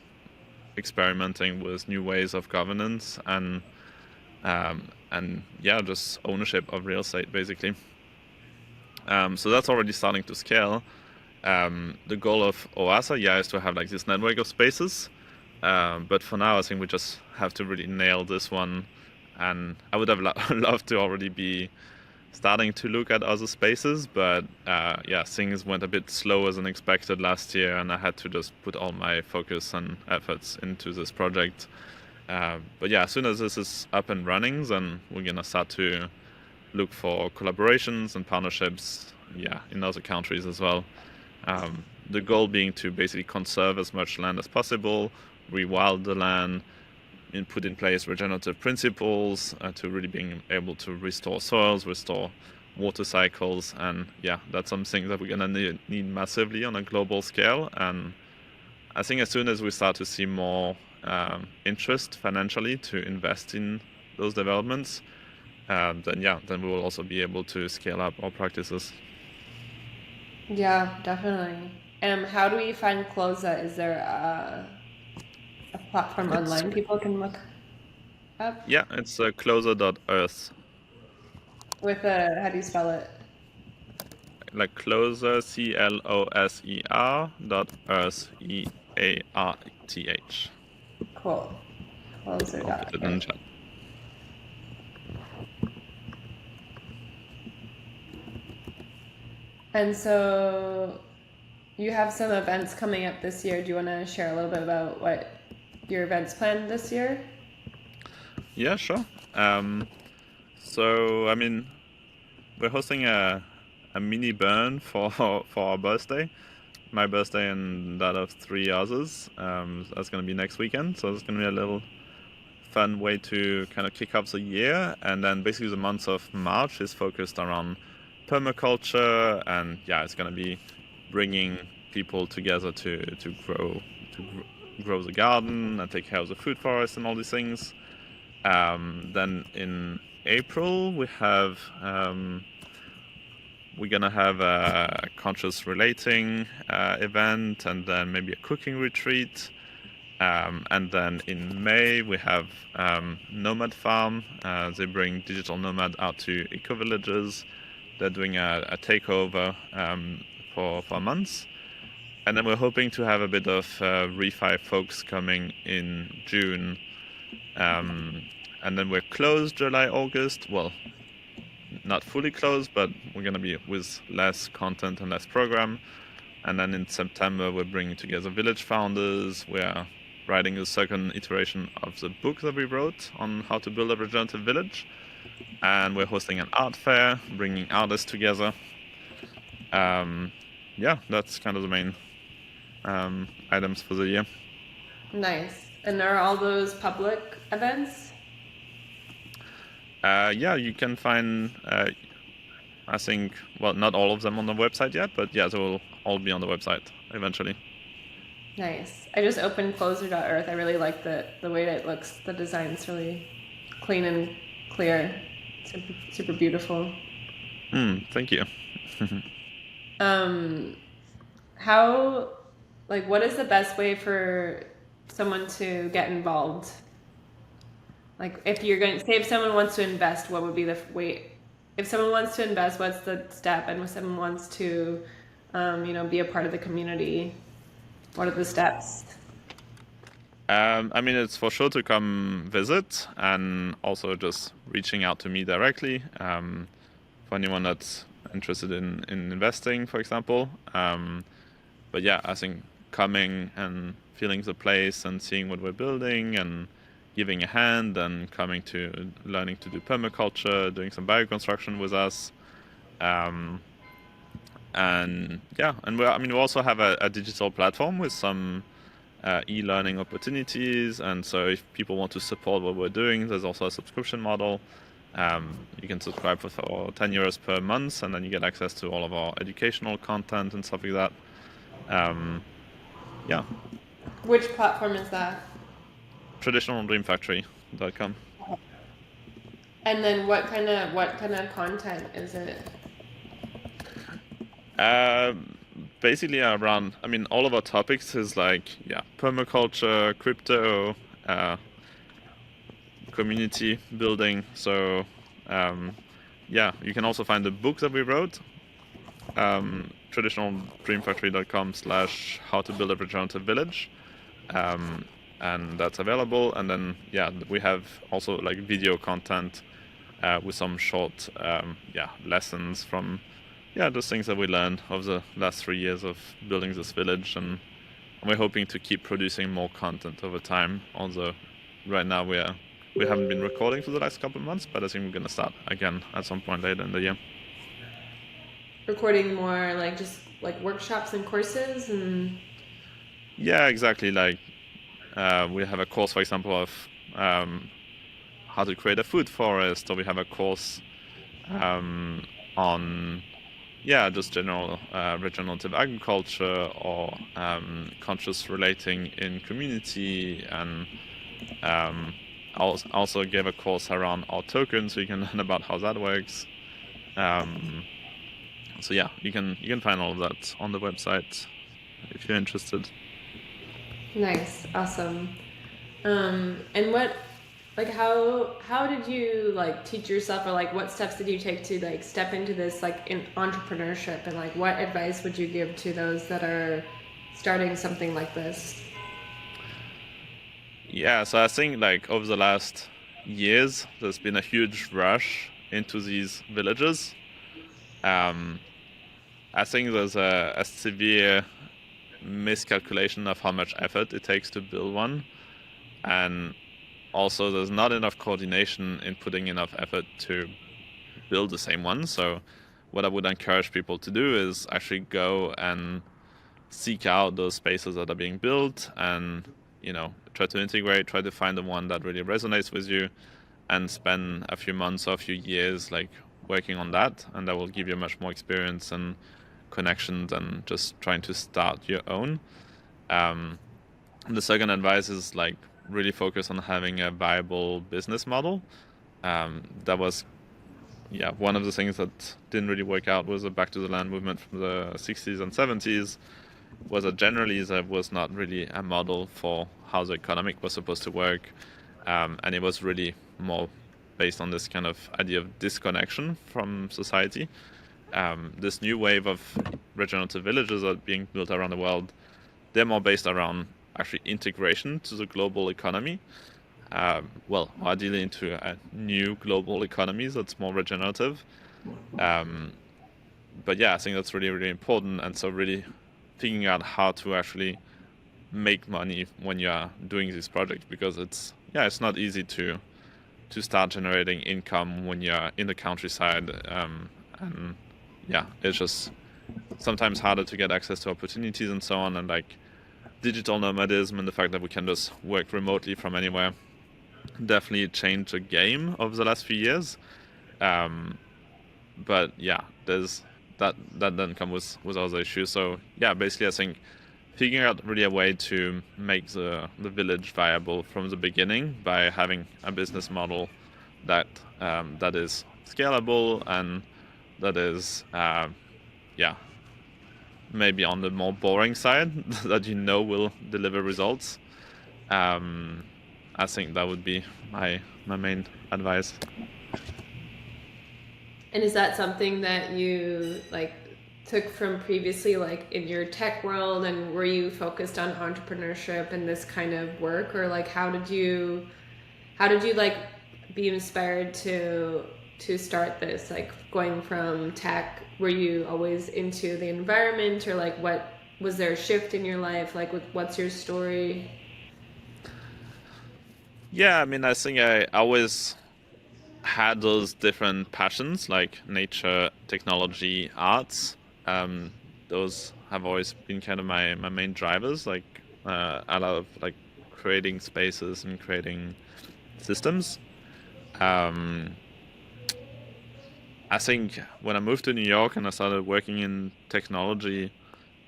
experimenting with new ways of governance and yeah, just ownership of real estate basically. So that's already starting to scale. The goal of Oasa, is to have like this network of spaces. But for now, I think we just have to really nail this one. And I would have loved to already be starting to look at other spaces, but things went a bit slower than expected last year, and I had to just put all my focus and efforts into this project. But yeah, as soon as this is up and running, then we're gonna start to look for collaborations and partnerships, in other countries as well. The goal being to basically conserve as much land as possible, rewild the land, and put in place regenerative principles to really being able to restore soils, restore water cycles, and that's something that we're gonna need massively on a global scale. And I think as soon as we start to see more interest financially to invest in those developments, then we will also be able to scale up our practices. Yeah, definitely. How do we find Closa? Is there a platform It's online people can look up it's closer.earth, with a, how do you spell it? like closer, closer.earth, EARTH. Cool. I'll put it in the Closer.earth. chat. And so you have some events coming up this year. Do you want to share a little bit about what your events planned this year? Yeah, sure. So I mean, we're hosting a mini burn for our birthday, my birthday and that of 3 others. That's going to be next weekend, so it's going to be a little fun way to kind of kick off the year. And then basically the month of March is focused around permaculture, and it's going to be bringing people together to grow the garden and take care of the food forest and all these things. Then in April we're gonna have a conscious relating event, and then maybe a cooking retreat. And then in May we have Nomad Farm. They bring digital nomad out to eco villages. They're doing a takeover for months. And then we're hoping to have a bit of refi folks coming in June. And then we're closed July, August. Well, not fully closed, but we're going to be with less content and less program. And then in September, we're bringing together village founders. We're writing the second iteration of the book that we wrote on how to build a regenerative village. And we're hosting an art fair, bringing artists together. That's kind of the main items for the year. Nice. And are all those public events? You can find, I think, well, not all of them on the website yet, but they will all be on the website eventually. Nice. I just opened closer.earth. I really like the way that it looks. The design's really clean and clear. Super, super beautiful. Thank you. What is the best way for someone to get involved? Like, if someone wants to invest, what would be the way? If someone wants to invest, what's the step? And if someone wants to, be a part of the community, what are the steps? I mean, it's for sure to come visit, and also just reaching out to me directly for anyone that's interested in investing, for example. But I think coming and feeling the place and seeing what we're building and giving a hand and coming to learning to do permaculture, doing some bioconstruction with us. And we also have a digital platform with some e-learning opportunities. And so if people want to support what we're doing, there's also a subscription model. You can subscribe for €10 per month, and then you get access to all of our educational content and stuff like that. Which platform is that? Traditionaldreamfactory.com. And then what kind of content is it? Basically around, all of our topics is permaculture, crypto, community building. So you can also find the book that we wrote, traditionaldreamfactory.com/how to build a regenerative village, and that's available. And then we have also video content with some short lessons from those things that we learned over the last 3 years of building this village, and we're hoping to keep producing more content over time. Although right now we haven't been recording for the last couple of months, but I think we're going to start again at some point later in the year. Recording more just workshops and courses and... Yeah, exactly. We have a course, for example, of how to create a food forest, or we have a course on just general regenerative agriculture, or conscious relating in community, and also gave a course around our token, so you can learn about how that works. You can find all of that on the website if you're interested. Nice, awesome. And what, how did you teach yourself, or what steps did you take to step into this in entrepreneurship, and what advice would you give to those that are starting something like this? Yeah, so I think over the last years, there's been a huge rush into these villages. I think there's a severe miscalculation of how much effort it takes to build one. And also there's not enough coordination in putting enough effort to build the same one. So what I would encourage people to do is actually go and seek out those spaces that are being built, and try to integrate, try to find the one that really resonates with you, and spend a few months or a few years working on that, and that will give you much more experience and connections than just trying to start your own. The second advice is really focus on having a viable business model. That was one of the things that didn't really work out was the back to the land movement from the 60s and 70s, was that generally there was not really a model for how the economic was supposed to work, and it was really more based on this kind of idea of disconnection from society. This new wave of regenerative villages that are being built around the world, they're more based around actually integration to the global economy. Ideally into a new global economy that's more regenerative. I think that's really, really important. And so really figuring out how to actually make money when you're doing this project, because it's not easy to start generating income when you're in the countryside. It's just sometimes harder to get access to opportunities and so on, and digital nomadism and the fact that we can just work remotely from anywhere definitely changed the game over the last few years. There's that doesn't come with other issues. So basically I think figuring out really a way to make the village viable from the beginning by having a business model that is scalable and that is maybe on the more boring side that will deliver results. I think that would be my main advice. And is that something that you took from previously, in your tech world, and were you focused on entrepreneurship and this kind of work, or how did you be inspired to start this? Going from tech, were you always into the environment, or was there a shift in your life? Like, what's your story? Yeah, I mean, I think I always had those different passions like nature, technology, arts. Um, those have always been kind of my main drivers. Like I love like creating spaces and creating systems. Um, I think when I moved to New York and I started working in technology,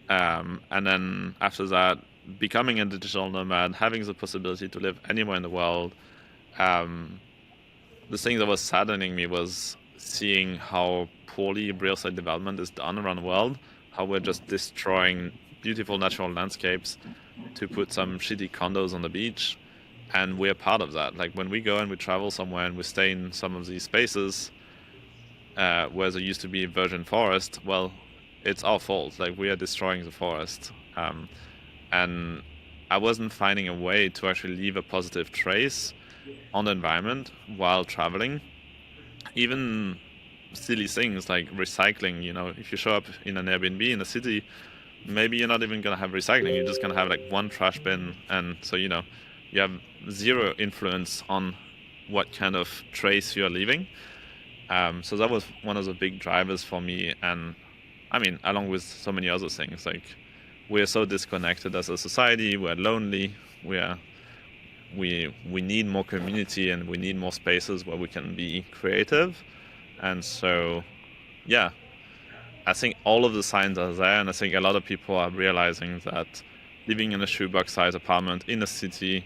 and then after that, becoming a digital nomad, having the possibility to live anywhere in the world, um, the thing that was saddening me was seeing how poorly real estate development is done around the world, how we're just destroying beautiful natural landscapes to put some shitty condos on the beach. And we're part of that. Like when we go and we travel somewhere and we stay in some of these spaces where there used to be virgin forest, well, it's our fault. Like we are destroying the forest. And I wasn't finding a way to actually leave a positive trace on the environment while traveling. Even silly things like recycling, if you show up in an Airbnb in a city, maybe you're not even going to have recycling. You're just going to have like one trash bin. And so, you have zero influence on what kind of trace you're leaving. So that was one of the big drivers for me. And I mean, along with so many other things, like we're so disconnected as a society, we're lonely, we need more community and we need more spaces where we can be creative. And so, yeah, I think all of the signs are there, and I think a lot of people are realizing that living in a shoebox-sized apartment in a city,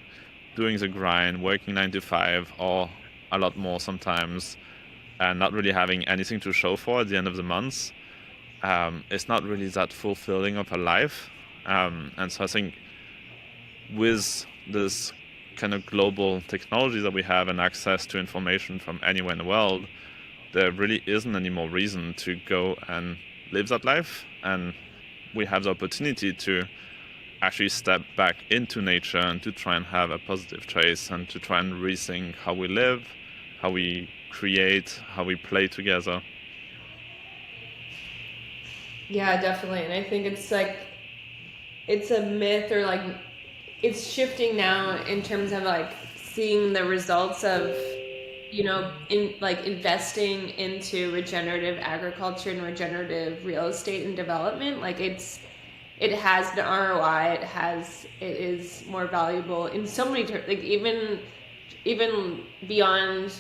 doing the grind, working 9 to 5 or a lot more sometimes, and not really having anything to show for at the end of the month, it's not really that fulfilling of a life. And so I think with this kind of global technology that we have and access to information from anywhere in the world, there really isn't any more reason to go and live that life. And we have the opportunity to actually step back into nature and to try and have a positive trace and to try and rethink how we live, how we create, how we play together. Yeah, definitely. And I think it's like, it's a myth, or like it's shifting now in terms of like seeing the results of, in like investing into regenerative agriculture and regenerative real estate and development. Like it has the ROI, it is more valuable in so many terms, like even beyond,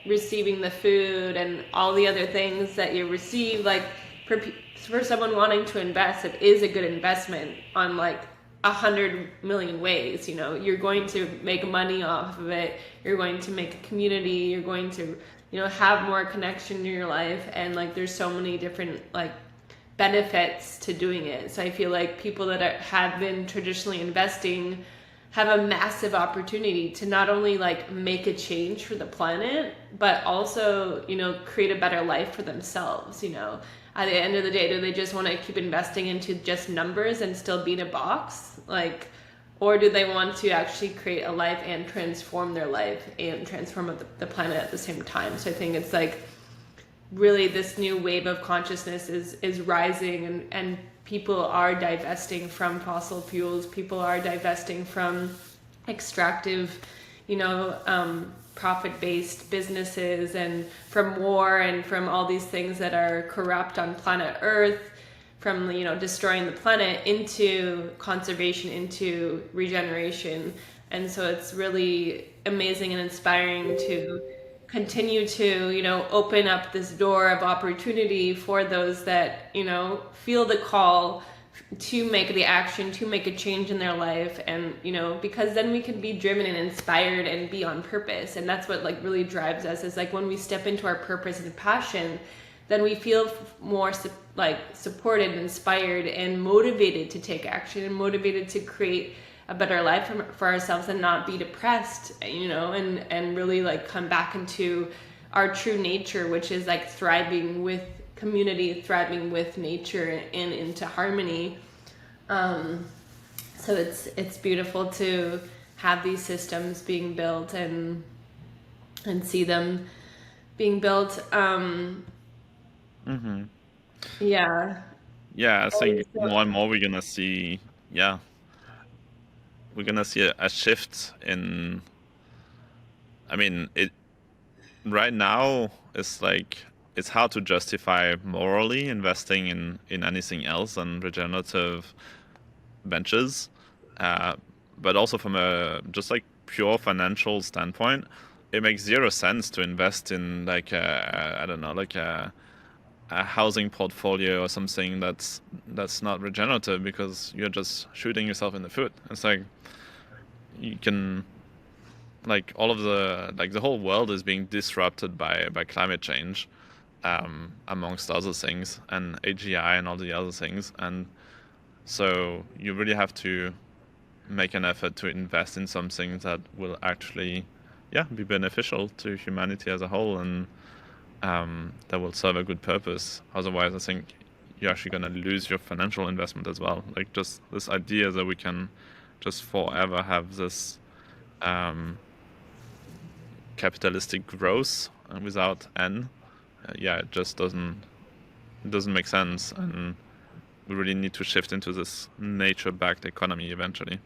receiving the food and all the other things that you receive. Like for someone wanting to invest, it is a good investment on like 100 million ways. You're going to make money off of it, you're going to make a community, you're going to have more connection in your life, and like there's so many different like benefits to doing it. So I feel like people that have been traditionally investing have a massive opportunity to not only like make a change for the planet, but also, create a better life for themselves. At the end of the day, do they just want to keep investing into just numbers and still be in a box? Or do they want to actually create a life and transform their life and transform the planet at the same time? So I think it's like really this new wave of consciousness is rising, and people are divesting from fossil fuels. People are divesting from extractive, profit-based businesses, and from war, and from all these things that are corrupt on planet Earth, from destroying the planet, into conservation, into regeneration. And so it's really amazing and inspiring to continue to open up this door of opportunity for those that feel the call to make the action, to make a change in their life. And because then we can be driven and inspired and be on purpose. And that's what like really drives us, is like when we step into our purpose and passion, then we feel more supported, inspired, and motivated to take action, and motivated to create a better life for ourselves, and not be depressed, and really like come back into our true nature, which is like thriving with community, thriving with nature, and into harmony. So it's beautiful to have these systems being built and see them being built. Yeah. Yeah, I think So, more and more we're gonna see, yeah, we're gonna see a shift in. I mean, it right now it's like it's hard to justify morally investing in anything else than regenerative ventures, uh, but also from a just like pure financial standpoint, it makes zero sense to invest in like I don't know, like a housing portfolio or something that's not regenerative, because you're just shooting yourself in the foot. It's like you can, like, all of the, like, the whole world is being disrupted by climate change, amongst other things, and AGI and all the other things, and so you really have to make an effort to invest in something that will actually, yeah, be beneficial to humanity as a whole, and that will serve a good purpose. Otherwise, I think you're actually going to lose your financial investment as well. Like, just this idea that we can just forever have this capitalistic growth without end, yeah, it just doesn't make sense, and we really need to shift into this nature-backed economy eventually.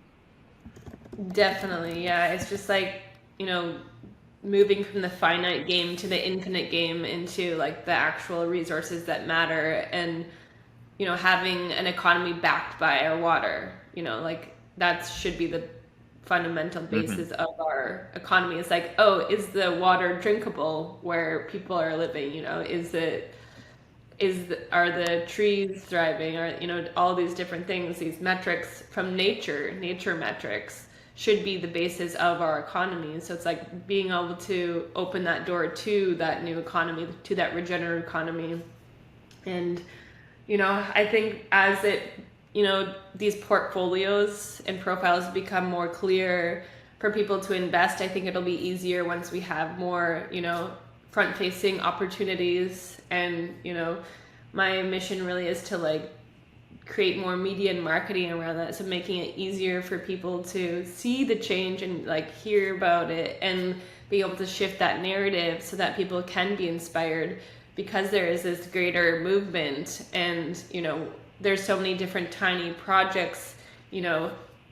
definitely, yeah. It's just like, you know, moving from the finite game to the infinite game into like the actual resources that matter, and having an economy backed by our water, like that should be the fundamental Hmm. basis of our economy. It's like, oh, is the water drinkable where people are living? Are the trees thriving? Or all these different things, these metrics from nature metrics should be the basis of our economy. So it's like being able to open that door to that new economy, to that regenerative economy. And I think as these portfolios and profiles become more clear for people to invest, I think it'll be easier once we have more, front facing opportunities. And, my mission really is to like create more media and marketing around that. So making it easier for people to see the change and like hear about it, and be able to shift that narrative so that people can be inspired, because there is this greater movement. And there's so many different tiny projects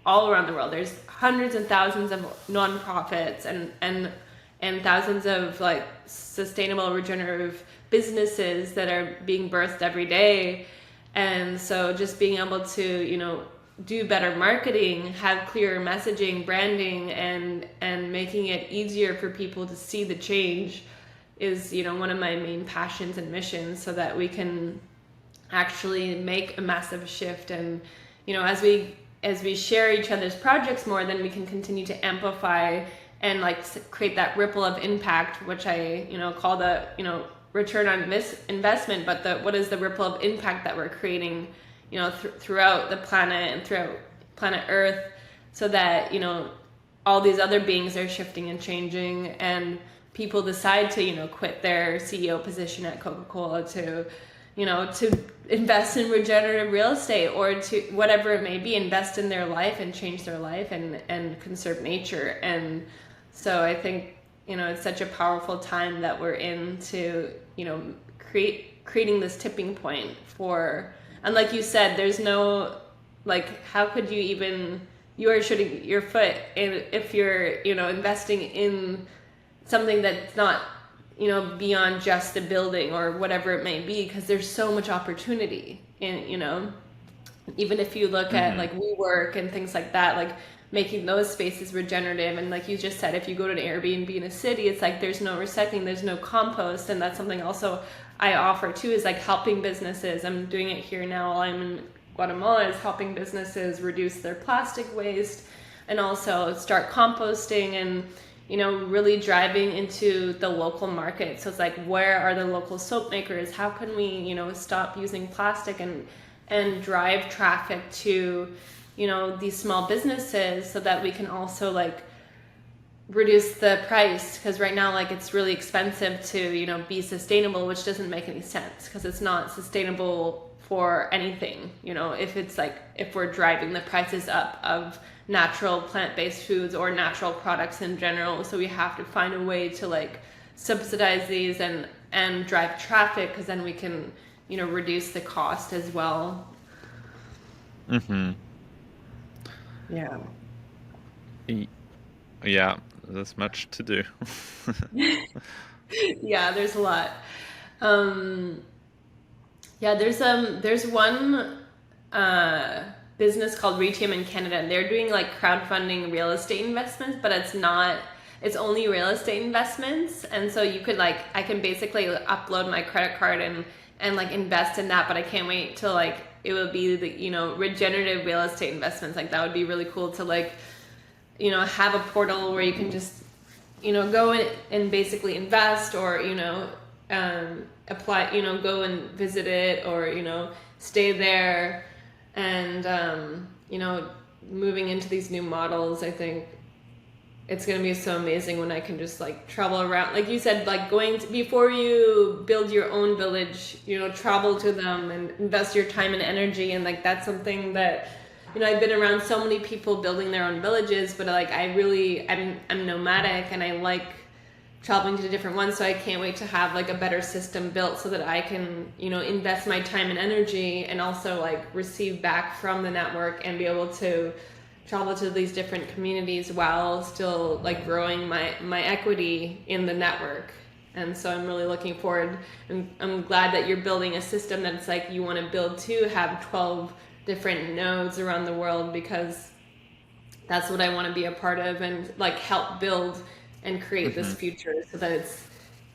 all around the world. There's hundreds and thousands of nonprofits, and thousands of like sustainable regenerative businesses that are being birthed every day. And so just being able to do better marketing, have clearer messaging, branding, and making it easier for people to see the change is one of my main passions and missions, so that we can actually make a massive shift. And as we share each other's projects more, then we can continue to amplify and like create that ripple of impact, which I call the return on investment. But what is the ripple of impact that we're creating throughout the planet and throughout planet Earth, so that all these other beings are shifting and changing, and people decide to quit their CEO position at Coca-Cola to to invest in regenerative real estate, or to whatever it may be, invest in their life and change their life, and conserve nature. And so I think it's such a powerful time that we're in to creating this tipping point for. And like you said, there's no, like, how could you even, you are shooting your foot in if you're investing in something that's not beyond just the building or whatever it may be, because there's so much opportunity in even if you look at Hmm. like WeWork and things like that, like making those spaces regenerative. And like you just said, if you go to an Airbnb in a city, it's like there's no recycling, there's no compost. And that's something also I offer too, is like helping businesses. I'm doing it here now while I'm in Guatemala, is helping businesses reduce their plastic waste, and also start composting, and really driving into the local market. So it's like, where are the local soap makers? How can we stop using plastic, and drive traffic to these small businesses, so that we can also like reduce the price. Because right now, like, it's really expensive to be sustainable, which doesn't make any sense, because it's not sustainable for anything. If it's like, if we're driving the prices up of natural plant-based foods or natural products in general. So we have to find a way to like subsidize these and drive traffic, because then we can reduce the cost as well. Yeah. Yeah, there's much to do. Yeah, there's a lot. Yeah, there's one business called Regenerative in Canada, and they're doing like crowdfunding real estate investments, but it's only real estate investments. And so you could I can basically upload my credit card and like invest in that, but I can't wait till it will be the regenerative real estate investments. Like that would be really cool to have a portal where you can just go in and basically invest, or apply, go and visit it, or stay there. And moving into these new models, I think it's going to be so amazing when I can just travel around, like you said, before you build your own village, travel to them and invest your time and energy. And that's something that I've been around so many people building their own villages, but I'm nomadic, and I like traveling to different ones. So I can't wait to have a better system built so that I can, invest my time and energy, and also receive back from the network, and be able to travel to these different communities while still growing my equity in the network. And so I'm really looking forward, and I'm glad that you're building a system that's you want to build to have 12 different nodes around the world, because that's what I want to be a part of, and help build and create this future, so that it's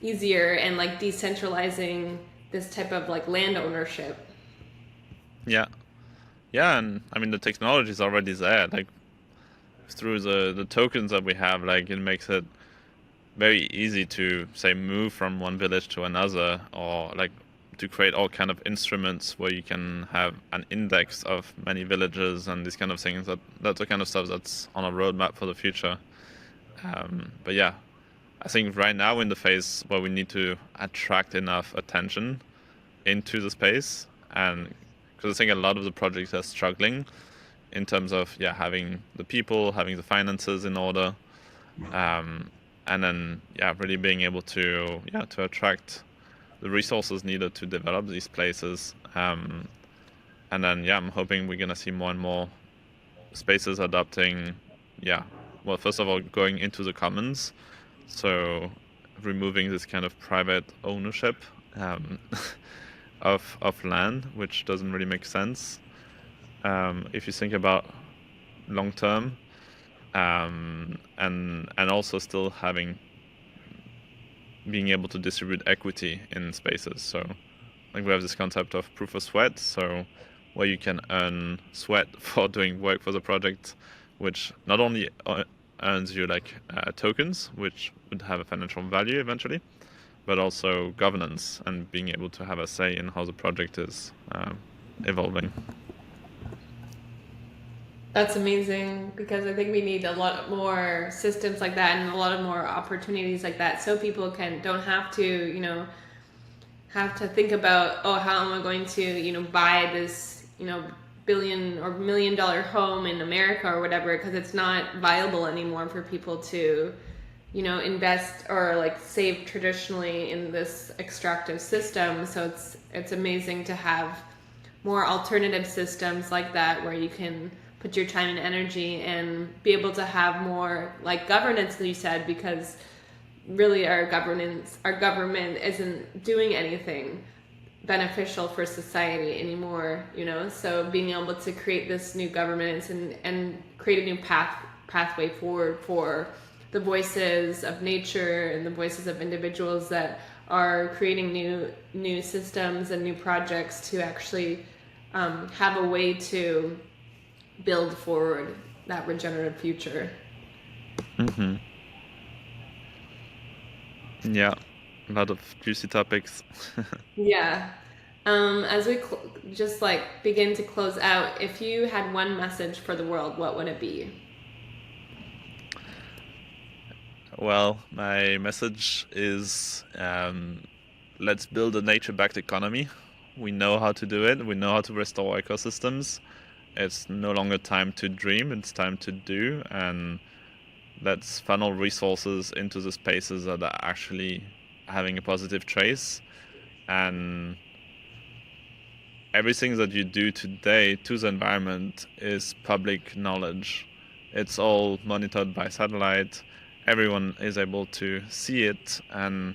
easier, and decentralizing this type of land ownership. Yeah, and I mean the technology is already there. Through the tokens that we have, it makes it very easy to say move from one village to another, or to create all kind of instruments where you can have an index of many villages and these kind of things. That's the kind of stuff that's on a roadmap for the future. But yeah, I think right now we're in the phase where we need to attract enough attention into the space, and because I think a lot of the projects are struggling in terms of having the people, having the finances in order, and then really being able to attract the resources needed to develop these places. And then I'm hoping we're gonna see more and more spaces adopting well, first of all, going into the commons, so removing this kind of private ownership of land, which doesn't really make sense if you think about long term, and also still being able to distribute equity in spaces. So we have this concept of proof of sweat, so where you can earn sweat for doing work for the project, which not only earns you tokens, which would have a financial value eventually, but also governance and being able to have a say in how the project is evolving. That's amazing, because I think we need a lot more systems like that, and a lot of more opportunities like that, so people don't have to think about, oh, how am I going to buy this billion or $1 million home in America or whatever, because it's not viable anymore for people to invest or save traditionally in this extractive system. So it's amazing to have more alternative systems like that, where you can put your time and energy and be able to have more governance, that you said, because really our government isn't doing anything beneficial for society anymore, so being able to create this new governance and create a new pathway forward for the voices of nature and the voices of individuals that are creating new systems and new projects to actually have a way to build forward that regenerative future. Yeah, a lot of juicy topics. Yeah. As we just begin to close out, if you had one message for the world, what would it be? Well, my message is let's build a nature-backed economy. We know how to do it. We know how to restore ecosystems. It's no longer time to dream, it's time to do, and let's funnel resources into the spaces that are actually having a positive trace, and everything that you do today to the environment is public knowledge. It's all monitored by satellite. Everyone is able to see it, and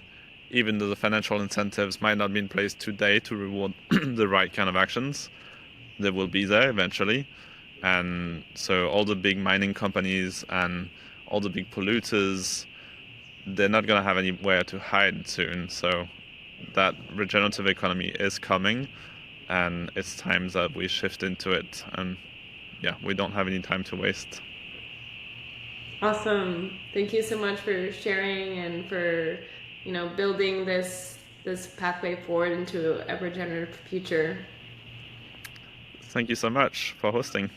even though the financial incentives might not be in place today to reward the right kind of actions, they will be there eventually. And so all the big mining companies and all the big polluters, they're not going to have anywhere to hide soon. So that regenerative economy is coming, and it's time that we shift into it. And yeah, we don't have any time to waste. Awesome. Thank you so much for sharing and for, building this pathway forward into a regenerative future. Thank you so much for hosting.